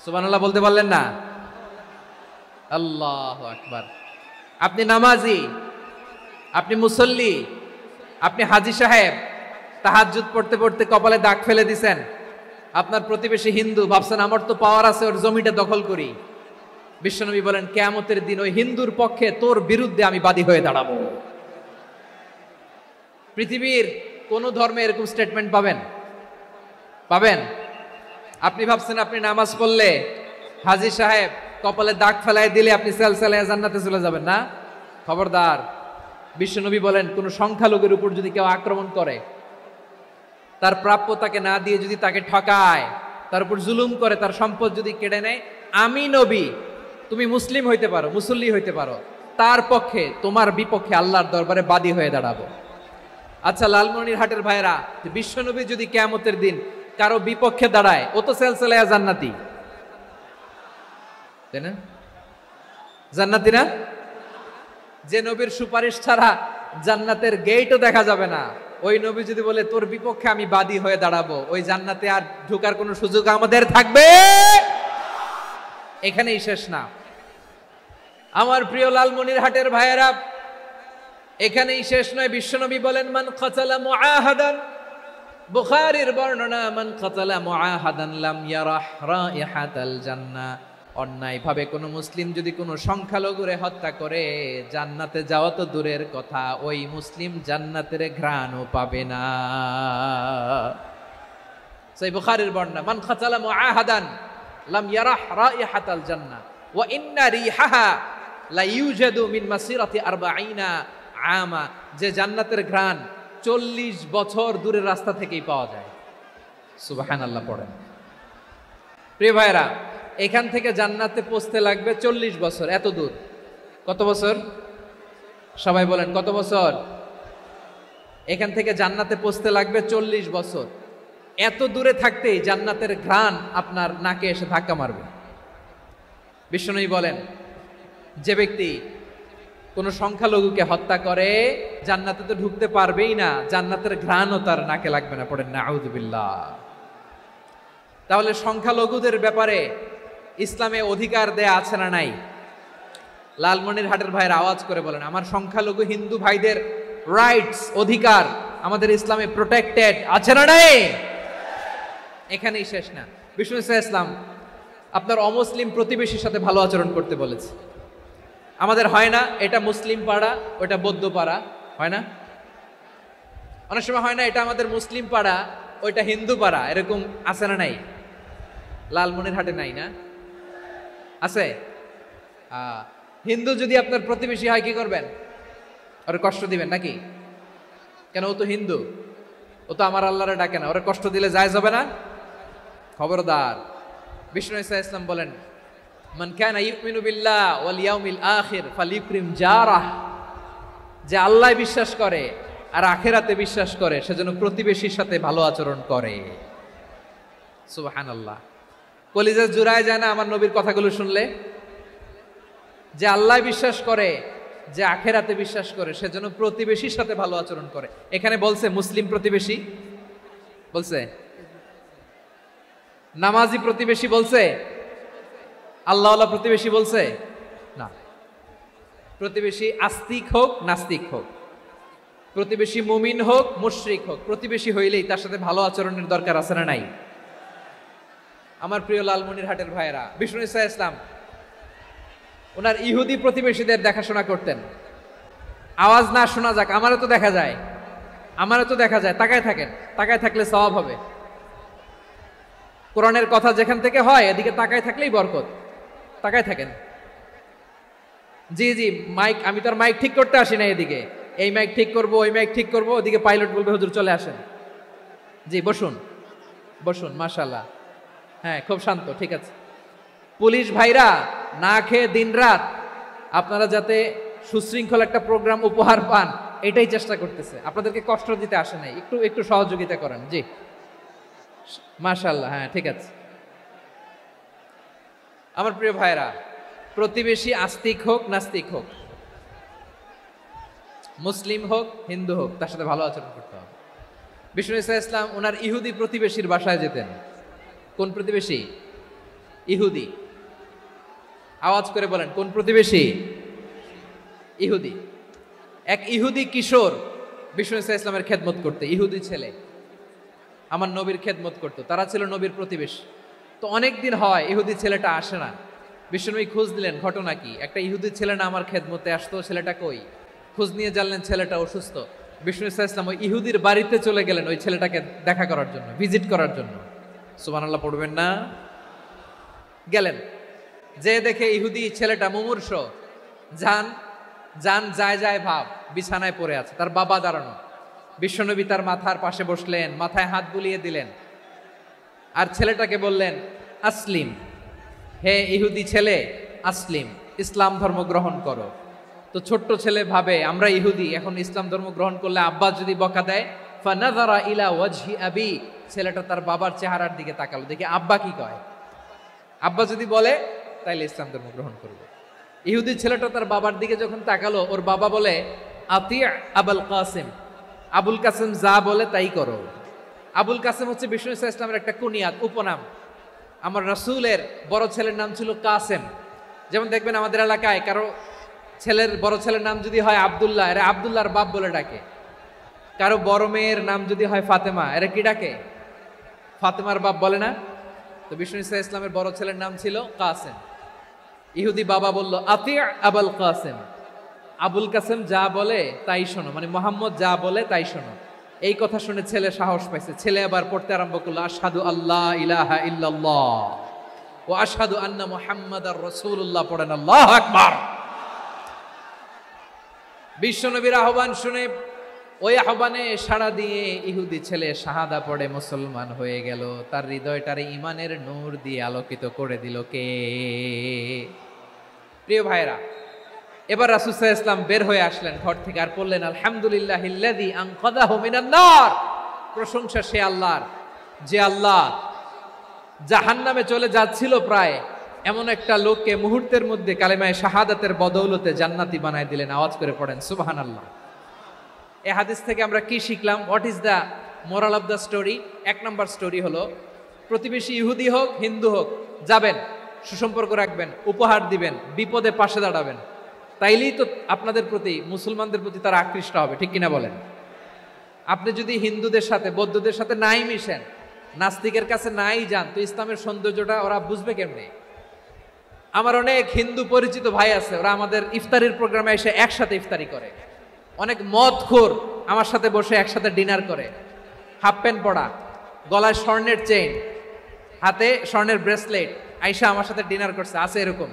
সুবহানাল্লাহ বলতে পারলেন না? আল্লাহু আকবার। আপনি নামাজি, আপনি মুসল্লি, আপনি হাজী সাহেব, তাহাজ্জুদ পড়তে পড়তে কপালে দাগ ফেলে দিছেন, আপনার প্রতিবেশী হিন্দু, ভাবছেন আমার তো পাওয়ার আছে, ওর জমিটা দখল করি। বিশ্বনবী বলেন, কিয়ামতের দিন ওই হিন্দুর পক্ষে তোর বিরুদ্ধে আমি বাদী হয়ে দাঁড়াবো। পৃথিবীর কোন ধর্মে এরকম স্টেটমেন্ট পাবেন? পাবেন? আপনি ভাবছেন আপনি নামাজ পড়লে হাজী সাহেব কপালে দাগ ফেলায় দিলে আপনি সেলসেলায় জান্নাতে চলে যাবেন না? খবরদার। বিশ্বনবী বলেন, কোন সংখ্যালঘুর উপর যদি কেউ আক্রমণ করে, তার প্রাপ্য তাকে না দিয়ে যদি তাকে ঠকায়, তার উপর জুলুম করে, তার সম্পদ যদি কেড়ে নেয়, আমি নবী, তুমি মুসলিম হইতে পারো, মুসল্লি হইতে পারো, তার পক্ষে তোমার বিপক্ষে আল্লাহর দরবারে বাদী হয়ে দাঁড়াবো। আচ্ছা লালমনিরহাটের ভাইরা, বিশ্বনবী যদি কিয়ামতের দিন কারো বিপক্ষে দাঁড়ায়, ও তো সেলসেলায়া জান্নাতি, তাই না? জান্নাতি না? যে নবীর সুপারিশ ছাড়া জান্নাতের গেটও দেখা যাবে না, ওই নবী যদি বলে তোর বিপক্ষে আমি বাদী হয়ে দাঁড়াবো, ওই জান্নাতে আর ঢোকার কোনো সুযোগ আমাদের থাকবে? এখানেই শেষ না আমার প্রিয় লালমনিরহাটের ভাইয়েরা, এখানেই শেষ নয়। বিশ্বনবী বলেন, মান কাতালা মুআহাদান, বুখারীর বর্ণনা, মান কাতালা মুআহাদান লাম ইয়ারাহ রাইহাতাল জান্নাহ। অন্যায় ভাবে কোন মুসলিম যদি কোনো সংখ্যালঘুরে হত্যা করে, জান্নাতে যাওয়া তো দূরের কথা, ওই মুসলিম জান্নাতের ঘ্রাণও পাবে না। সেই বুখারীর বর্ণনা, মান কাতালা মুআহাদান লাম ইয়ারাহ রাইহাতাল জান্নাহ ওয়া ইন্না রিহাহা লা ইউজাদু মিন মাসিরাতি 40 আমা। যে জান্নাতের ঘ্রাণ 40 বছর দূরের রাস্তা থেকেই পাওয়া যায়। সুবহানাল্লাহ পড়েন। প্রিয় ভাইরা, এখান থেকে জান্নাতে পৌঁছতে লাগবে 40 বছর। এত দূর। কত বছর? সবাই বলেন কত বছর? এখান থেকে জান্নাতে পৌঁছতে লাগবে 40 বছর। এত দূরে থাকতেই জান্নাতের ঘ্রাণ আপনার নাকে এসে ধাক্কা মারবে। বিষ্ণুই বলেন, যে ব্যক্তি কোনো সংখ্যালঘুকে হত্যা করে, জান্নাতে তো ঢুকতে পারবেই না, জান্নাতের ঘ্রাণও তার নাকে লাগবে না। পড়েন নাউযুবিল্লাহ। তাহলে সংখ্যালঘুদের ব্যাপারে ইসলামে অধিকার দেয়া আছে না নাই? লালমনিরহাটের ভাইয়ের আওয়াজ করে বলেন, আমার সংখ্যালঘু হিন্দু ভাইদের রাইটস, অধিকার আমাদের ইসলামে প্রোটেক্টেড আছে না নাই? এখানেই শেষ না। বিষ্ণু ইসলাম আপনার অমুসলিম প্রতিবেশীর সাথে ভালো আচরণ করতে বলেছে। আমাদের হয় না এটা মুসলিম পাড়া, ওটা বৌদ্ধ পাড়া, হয় না? অনেক সময় হয় না এটা আমাদের মুসলিম পাড়া, ওইটা হিন্দু পাড়া, এরকম আছে না নাই? লালমনিরহাটে নাই না? আছে? হিন্দু যদি আপনার প্রতিবেশী হয় কি করবেন? ওর কষ্ট দিবেন নাকি? কেন? ও তো হিন্দু, ও তো আমার আল্লাহরে ডাকে না, ওরা কষ্ট দিলে জায়েজ হবে না? খবরদার। বিষ্ণু ইসলাম বলেন, মান কানা ইউমিনু বিল্লাহ ওয়াল ইয়াউমিল আখির ফালিউকরিম জারাহ। যে আল্লাহ বিশ্বাস করে আর আখিরাতে বিশ্বাস করে, সেজন্য প্রতিবেশীর সাথে ভালো আচরণ করে। সুবহানাল্লাহ। কলিজা জুড়ায় যায় না আমার নবীর কথাগুলো শুনলে? যে আল্লাহ বিশ্বাস করে, যে আখিরাতে বিশ্বাস করে, সেজন্য প্রতিবেশীর সাথে ভালো আচরণ করে। এখানে বলছে মুসলিম প্রতিবেশী বলছে, নামাজি প্রতিবেশী বলছে, আল্লাহওয়ালা প্রতিবেশী বলছে না। প্রতিবেশী আস্তিক হোক নাস্তিক হোক, প্রতিবেশী মুমিন হোক মুশরিক হোক, প্রতিবেশী হইলেই তার সাথে ভালো আচরণের দরকার আছে না নাই? আমার প্রিয় লালমনিরহাটের ভাইয়েরা, বিষ্ণু ইসা ইসলাম ওনার ইহুদি প্রতিবেশীদের দেখাশোনা করতেন। আওয়াজ না শোনা যাক, আমারও তো দেখা যায়, তাকায় থাকেন, তাকায় থাকলে সওয়াব হবে। কোরআনের কথা যেখান থেকে হয় এদিকে তাকায় থাকলেই বরকত। তাকায় থাকেন। জি জি, মাইক, আমি তো আর মাইক ঠিক করতে আসি না এদিকে, এই মাইক ঠিক করব, ওই মাইক ঠিক করব, ওদিকে পাইলট বলবে হুজুর চলে আসেন। জি বসুন বসুন, মাশাআল্লাহ, হ্যাঁ খুব শান্ত, ঠিক আছে। পুলিশ ভাইরা না খেয়ে দিনরাত আপনারা যাতে সুশৃঙ্খল একটা প্রোগ্রাম উপহার পান এটাই চেষ্টা করতেছে, আপনাদেরকে কষ্ট দিতে আসে নাই, একটু একটু সহযোগিতা করেন। জি মাশাআল্লাহ, হ্যাঁ ঠিক আছে। আমার প্রিয় ভাইরা, প্রতিবেশী আস্তিক হোক নাস্তিক হোক, মুসলিম হোক হিন্দু হোক, তার সাথে ভালো আচরণ করতে হবে। বিষ্ণু ইসা ইসলাম ওনার ইহুদি প্রতিবেশীর বাসায় যেতেন। কোন প্রতিবেশী? ইহুদি। আওয়াজ করে বলেন, কোন প্রতিবেশী? ইহুদি। এক ইহুদি কিশোর বিষ্ণু ইসা ইসলামের খেদমত করতে, ইহুদি ছেলে আমার নবীর খেদমত করতো, তারা ছিল নবীর প্রতিবেশী। তো অনেক দিন হয় ইহুদি ছেলেটা আসে না। বিষ্ণুনবী খোঁজ দিলেন, ঘটনা কি? একটা ইহুদি ছেলে না আমার খেদমতে আসতো, ছেলেটা কই? খোঁজ নিয়ে জানলেন ছেলেটা অসুস্থ। বিষ্ণু ইসা ইসলাম ওই ইহুদির বাড়িতে চলে গেলেন ওই ছেলেটাকে দেখা করার জন্য, ভিজিট করার জন্য। সুবহানাল্লাহ পড়বেন না? গেলেন, যে দেখে ইহুদি ছেলেটা মুমূর্ষ, জান জান যায় যায় ভাব, বিছানায় পড়ে আছে, তার বাবা দাঁড়ানো। বিশ্বনবী তার মাথার পাশে বসলেন, মাথায় হাত বুলিয়ে দিলেন, আর ছেলেটাকে বললেন আসলিম, হে ইহুদি ছেলে আসলিম, ইসলাম ধর্ম গ্রহণ করো। তো ছোট্ট ছেলে ভাবে আমরা ইহুদি, এখন ইসলাম ধর্ম গ্রহণ করলে আব্বা যদি বকা দেয়, ফানাযারা ইলা ওয়াজহি আবি, ছেলেটা তার বাবার চেহারার দিকে তাকালো, দেখি আব্বা কি কয়। আব্বা যদি বলে তাইলে ইসলাম ধর্ম গ্রহণ করবে। ইহুদি ছেলেটা তার বাবার দিকে যখন তাকালো, ওর বাবা বলে আতিয়া আবুল কাসিম, আবুল কাসিম যা বলে তাই করো। আবুল কাসিম হচ্ছে বিষ্ণু ইসা ইসলামের একটা কুনিয়াত, উপনাম। আমার রাসূলের বড় ছেলের নাম ছিল কাসেম। যেমন দেখবেন আমাদের এলাকায় কারো ছেলের বড় ছেলের নাম যদি হয় আব্দুল্লাহ, এরা আব্দুল্লাহর বাপ বলে ডাকে। কারো বড় মেয়ের নাম যদি হয় ফাতেমা, এরা কি ডাকে? ফাতেমার বাপ বলে না? তো বিষ্ণু ইসা ইসলামের বড় ছেলের নাম ছিল কাসেম। ইহুদি বাবা বলল আতিয়া আবুল কাসেম, আবুল কাসেম যা বলে তাই শোনো, মানে মোহাম্মদ যা বলে তাই শোনো। এই কথা শুনে ছেলে সাহস পাইছে, ছেলে আবার পড়তে আরম্ভ করলো আশহাদু আল্লাহ ইলাহা ইল্লাল্লাহ ওয়া আশহাদু আন্না মুহাম্মাদার রাসূলুল্লাহ, পড়েন আল্লাহু আকবার। বিশ্বনবীর আহ্বান শুনে ওই আহ্বানে সাড়া দিয়ে ইহুদি ছেলে শাহাদা পড়ে মুসলমান হয়ে গেল। তার হৃদয়টারে ঈমানের নূর দিয়ে আলোকিত করে দিল কে? প্রিয় ভাইরা, এবার রাসূল সাল্লাল্লাহু আলাইহি ওয়াসাল্লাম বের হয়ে আসলেন ঘর থেকে, আর বললেন আলহামদুলিল্লাহিল্লাযী আনকাযাহু মিনান নার, প্রশংসা সে আল্লাহর যে আল্লাহ জাহান্নামে চলে যাচ্ছিল প্রায় এমন একটা লোককে মুহূর্তের মধ্যে কালেমায়ে শাহাদাতের বদৌলতে জান্নাতি বানায় দিলেন। আওয়াজ করে পড়েন সুবহানাল্লাহ। এই হাদিস থেকে আমরা কি শিখলাম? What is the moral of the story? এক নম্বর স্টোরি হলো, প্রতিবেশী ইহুদি হোক হিন্দু হোক, যাবেন, সুসম্পর্ক রাখবেন, উপহার দিবেন, বিপদে পাশে দাঁড়াবেন, তাইলেই তো আপনাদের প্রতি, মুসলমানদের প্রতি তারা আকৃষ্ট হবে, ঠিক কিনা বলেন? আপনি যদি হিন্দুদের সাথে বৌদ্ধদের সাথে নাই মিশেন, নাস্তিকের কাছে নাই যান, তো ইসলামের সৌন্দর্যটা ওরা বুঝবে কেমনে? আমার অনেক হিন্দু পরিচিত ভাই আছে, ওরা আমাদের ইফতারির প্রোগ্রামে এসে একসাথে ইফতারি করে। অনেক মদখোর আমার সাথে বসে একসাথে ডিনার করে, হাফ প্যান্ট পরা, গলায় স্বর্ণের চেইন, হাতে স্বর্ণের ব্রেসলেট, আইসা আমার সাথে ডিনার করছে, আছে এরকম।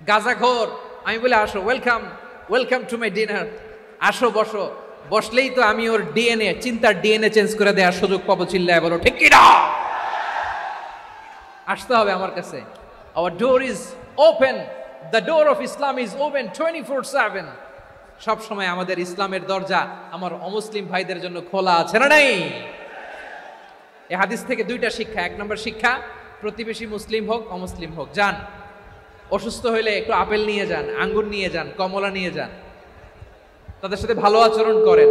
গাঁজাখোর, আমি বলে আসো, welcome welcome to my dinner, আসো বসো, বসলেই তো আমি ওর ডিএনএ, চিন্তার ডিএনএ চেঞ্জ করে দেওয়ার সুযোগ পাবো। চিল্লায় বলো ঠিক কি না? আসতে হবে আমার কাছে। Our door is open, the door of Islam is open 24/7. সব সময় আমাদের ইসলামের দরজা আমার অমুসলিম ভাইদের জন্য খোলা আছে না নাই? এই হাদিস থেকে দুইটা শিক্ষা। এক নম্বর শিক্ষা, প্রতিবেশী মুসলিম হোক অমুসলিম হোক, যান, অসুস্থ হইলে একটু আপেল নিয়ে যান, আঙ্গুর নিয়ে যান, কমলা নিয়ে যান, তাদের সাথে ভালো আচরণ করেন।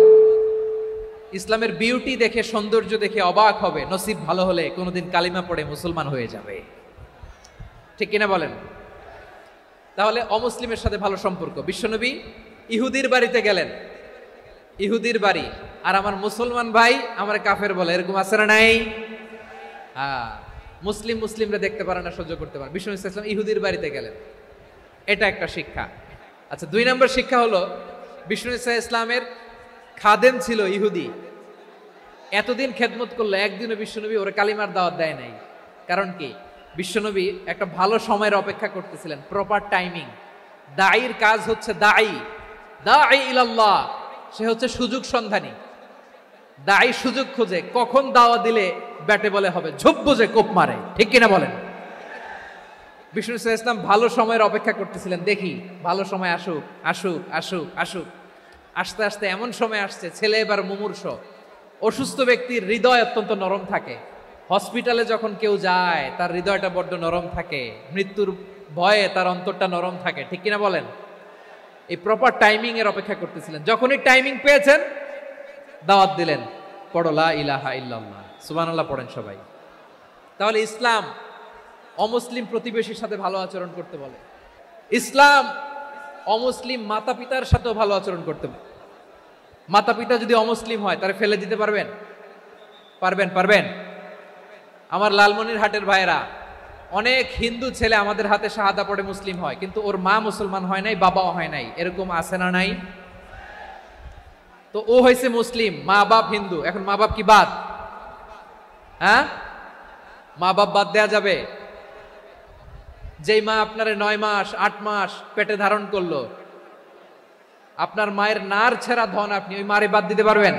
ইসলামের বিউটি দেখে, সৌন্দর্য দেখে অবাক হবে, নসিব ভালো হলে কোনোদিন কালিমা পড়ে মুসলমান হয়ে যাবে, ঠিক কিনা বলেন? তাহলে অমুসলিমের সাথে ভালো সম্পর্ক। বিশ্বনবী ইহুদির বাড়িতে গেলেন, ইহুদির বাড়ি, আর আমার মুসলমান ভাই আমার কাফের বলে, এরকম আছে না নাই? মুসলিমরা দেখতে পারে না, সহ্য করতে পারে। বিষ্ণু ইসলাম ইহুদির বাড়িতে গেলেন, এটা একটা শিক্ষা। আচ্ছা, 2 নম্বর শিক্ষা হলো বিষ্ণু ইসলামের খাদেম ছিল ইহুদি, এতদিন খেদমত করলো, একদিনও বিশ্বনবী ওরা কালিমার দাওয়াত দেয় নাই। কারণ কি? বিশ্বনবী একটা ভালো সময়ের অপেক্ষা করতেছিলেন, প্রপার টাইমিং। দায়ীর কাজ হচ্ছে দাঈ ইলাল্লাহ, সে হচ্ছে সুযোগ সন্ধানী। দায়ী সুযোগ খোঁজে, কখন দাওয়া দিলে ব্যাটে বলে হবে, ঝোপ বুঝে কোপ মারে, ঠিক কিনা বলেন? বিষ্ণু ইসলাম ভালো সময়ের অপেক্ষা করতেছিলেন, দেখি ভালো সময় আসুক আসুক আসুক আসুক। আস্তে আস্তে এমন সময় আসছে, ছেলে এবার মুমূর্ষ। অসুস্থ ব্যক্তির হৃদয় অত্যন্ত নরম থাকে, হসপিটালে যখন কেউ যায় তার হৃদয়টা বড্ড নরম থাকে, মৃত্যুর ভয়ে তার অন্তরটা নরম থাকে, ঠিক কিনা বলেন? এই প্রপার টাইমিং এর অপেক্ষা করতেছিলেন। যখনই টাইমিং পেয়েছেন দাওয়াত দিলেন, পড়ো লা ইলাহা ইল্লাল্লাহ, সুবহানাল্লাহ পড়েন সবাই। তাহলে ইসলাম অমুসলিম প্রতিবেশীর সাথে ভালো আচরণ করতে বলে, ইসলাম অমুসলিম মাতা পিতার সাথেও ভালো আচরণ করতে বলে। মাতা পিতা যদি অমুসলিম হয় তাহলে ফেলে দিতে পারবেন? পারবেন? আমার লালমনিরহাটের ভাইয়েরা, অনেক হিন্দু ছেলে আমাদের হাতে শাহাদা পড়ে মুসলিম হয়, কিন্তু ওর মা মুসলমান হয় নাই, বাবাও হয় নাই, এরকম আছে না নাই? তো ও হয়েছে মুসলিম, মা বাপ হিন্দু, এখন মা বাপ কি বাদ? হ্যাঁ, মা বাপ বাদ দেয়া যাবে? যেই মা আপনারে 9 মাস 8 মাস পেটে ধারণ করলো, আপনার মায়ের নার ছেঁড়া ধন, আপনি ওই মারে বাদ দিতে পারবেন?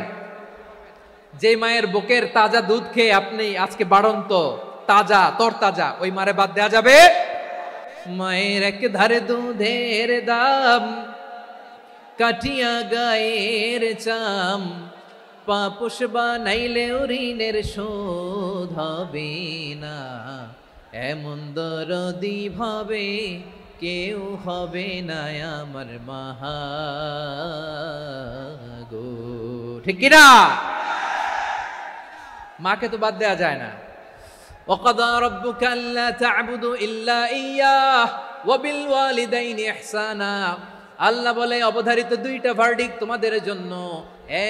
যেই মায়ের বুকের তাজা দুধ খেয়ে আপনি আজকে বাড়ন্ত তাজা তরতাজা, ওই মারে বাদ দেয়া যাবে? মায়ের এক ধারে দুধের দাম, কাটিয়া গায়ের চাম, পাপোশ বানাইলে ঋণের শোধ হবে না, এমন দরদি ভাবে কেউ হবে না আমার মাহা গো, ঠিক কিনা? মাকে তো বাদ দেয়া যায় না। وَقَضَى رَبُّكَ أَلَّا تَعْبُدُوا إِلَّا إِيَّاهُ وَبِالْوَالِدَيْنِ إِحْسَانًا। আল্লাহ বলে অবধারিত 2টা ভার্ডিক্ট তোমাদের জন্য,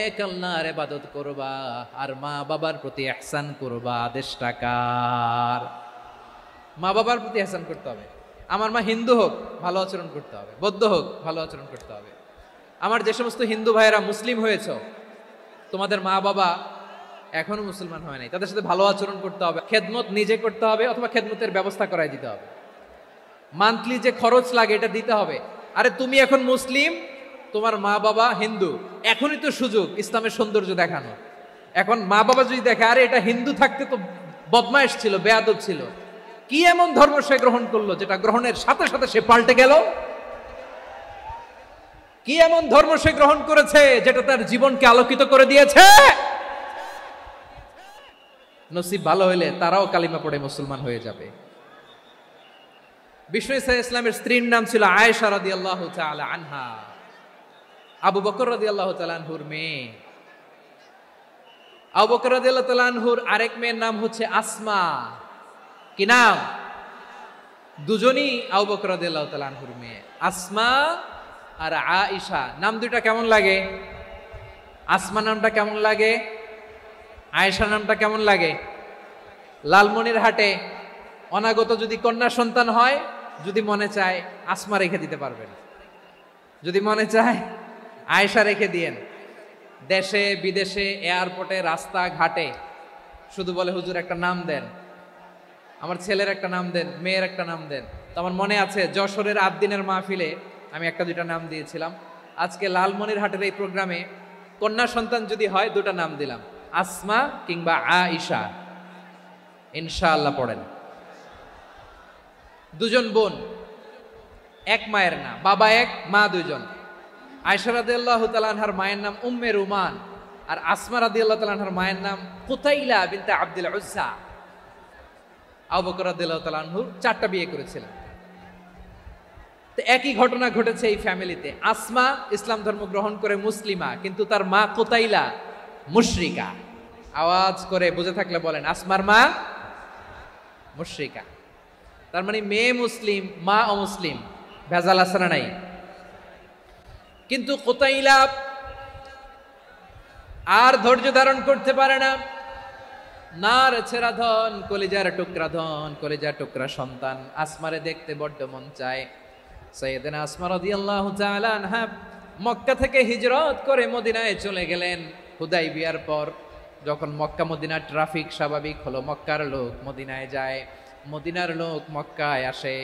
এক আল্লাহর ইবাদত করবা আর মা বাবার প্রতি ইহসান করবা। আদেশটা কার? মা বাবার প্রতি ইহসান করতে হবে। আমার মা হিন্দু হোক ভালো আচরণ করতে হবে, বৌদ্ধ হোক ভালো আচরণ করতে হবে। আমার যে সমস্ত হিন্দু ভাইয়েরা মুসলিম হয়েছ, তোমাদের মা বাবা এখনো মুসলমান হয় নাই, তাদের সাথে ভালো আচরণ করতে হবে। খেদমত নিজে করতে হবে অথবা খেদমতের ব্যবস্থা করাই দিতে হবে। মান্থলি যে খরচ লাগে এটা দিতে হবে। আরে তুমি এখন মুসলিম, তোমার মা বাবা হিন্দু, এখনই তো সুযোগ ইসলামের সৌন্দর্য দেখানো। এখন মা বাবা যদি দেখে আরে এটা হিন্দু থাকতে তো বদমাইশ ছিল, বেয়াদব ছিল, কি এমন ধর্ম সে গ্রহণ করলো যেটা গ্রহণের সাথে সাথে সে পাল্টে গেল? কি এমন ধর্ম সে গ্রহণ করেছে যেটা তার জীবনকে আলোকিত করে দিয়েছে? নসিব ভালো হইলে তারাও কালিমা পড়ে মুসলমান হয়ে যাবে। বিষ্ণু ইসলামের স্ত্রীর নাম ছিল আয়েশা রাদিয়াল্লাহু তাআলা আনহা, আবু বকর রাদিয়াল্লাহু তাআলা আনহুর মেয়ে। আবু বকর রাদিয়াল্লাহু তাআলা আনহুর আরেক মেয়ের নাম হচ্ছে আসমা। কি নাম? দুজনই আবু বকর রাদিয়াল্লাহু তাআলা আনহুর মেয়ে, আসমা আর আয়েশা। নাম দুইটা কেমন লাগে? আসমা নামটা কেমন লাগে? আয়েশা নামটা কেমন লাগে? লালমনিরহাটে অনাগত যদি কন্যা সন্তান হয়, যদি মনে চায় আসমা রেখে দিতে পারবেন, যদি মনে চায় আয়েশা রেখে দিয়েন। দেশে বিদেশে এয়ারপোর্টে রাস্তা ঘাটে শুধু বলে হুজুর একটা নাম দেন, আমার ছেলের একটা নাম দেন, মেয়ের একটা নাম দেন। তো আমার মনে আছে যশোরের 8 দিনের মাহফিলে আমি 1-2টা নাম দিয়েছিলাম। আজকে লালমনিরহাটের এই প্রোগ্রামে কন্যা সন্তান যদি হয় 2টা নাম দিলাম, আসমা কিংবা আয়েশা। ইনশাআল্লাহ পড়েন। দুজন বোন, এক মায়ের না, বাবা এক মা দুইজন। আয়েশা রাদিয়াল্লাহু তাআলা আনহার মায়ের নাম উম্মে রুমান, আর আসমা রাদিয়াল্লাহু তাআলা আনহার মায়ের নাম কুতাইলা বিনতে আব্দুল উজ্জা। আবু বকর রাদিয়াল্লাহু তাআলা আনহু 4টা বিয়ে করেছিলেন। তো একই ঘটনা ঘটেছে এই ফ্যামিলিতে। আসমা ইসলাম ধর্ম গ্রহণ করে মুসলিমা, কিন্তু তার মা কুতাইলা মুশরিকা। আওয়াজ করে বুঝে থাকলে বলেন, আসমার মা মুশরিকা। তার মানে মেয়ে মুসলিম, মা অমুসলিম। ভেজাল আছে না নাই? কিন্তু কুতাইলা আর ধৈর্য ধারণ করতে পারে না। নার ছেড়া ধন, কলিজার টুকরা ধন, কলিজার টুকরা সন্তান আসমারে দেখতে বড্ড মন চায়। সাইয়েদনা আসমা রাদিয়াল্লাহু তাআলা আনহা মক্কা থেকে হিজরত করে মদিনায় চলে গেলেন হুদাইবিয়ার পর। যখন মক্কা মদিনার ট্রাফিক স্বাভাবিক হলো, মক্কার লোক মদিনায় যায়, মদিনার লোক মক্কায় আসে।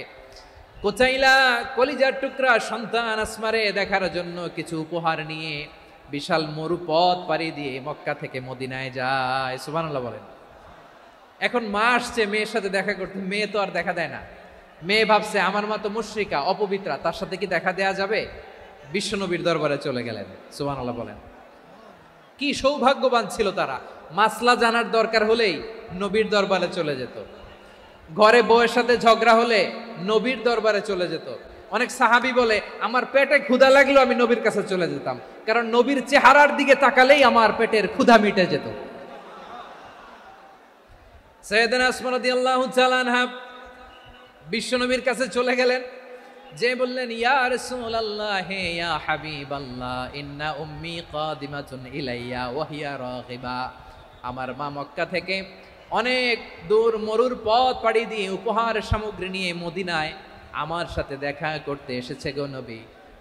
কোচাইলা কলিজার টুকরা সন্তান আসমারে দেখার জন্য কিছু উপহার নিয়ে বিশাল মরুপথ পাড়ি দিয়ে মক্কা থেকে মদিনায় যায়। সুবহানাল্লাহ বলেন। এখন মা আসছে মেয়ের সাথে দেখা করতে, মেয়ে তো আর দেখা দেয় না। মেয়ে ভাবছে আমার মা তো মুশরিকা, অপবিত্রা, তার সাথে কি দেখা দেয়া যাবে? বিশ্বনবীর দরবারে চলে গেলেন। সুবহানাল্লাহ বলেন। কি সৌভাগ্যবান ছিল তারা, মাসলা জানার দরকার হলেই নবীর দরবারে চলে যেত। ঘরে বউয়ের সাথে ঝগড়া হলে নবীর দরবারে চলে যেত। অনেক সাহাবী বলে আমার পেটে ক্ষুধা লাগলো আমি নবীর কাছে চলে যেতাম, কারণ নবীর চেহারার দিকে তাকালেই আমার পেটের ক্ষুধা মিটে যেত। সাইয়েদনা আসমা রাদিয়াল্লাহু তাআলা আনহা বিশ্বনবীর কাছে চলে গেলেন, যে বললেন ইয়া রাসূলুল্লাহ ইয়া হাবিবাল্লাহ ইন্না উম্মি কাদিমাতুন ইলাইয়া ওয়া হিয়া রাগিবা। আমার মা মক্কা থেকে অনেক দূর মরুর পথ পাড়ি দিয়ে উপহার সামগ্রী নিয়ে মদিনায় আমার সাথে দেখা করতে এসেছে গো নবী।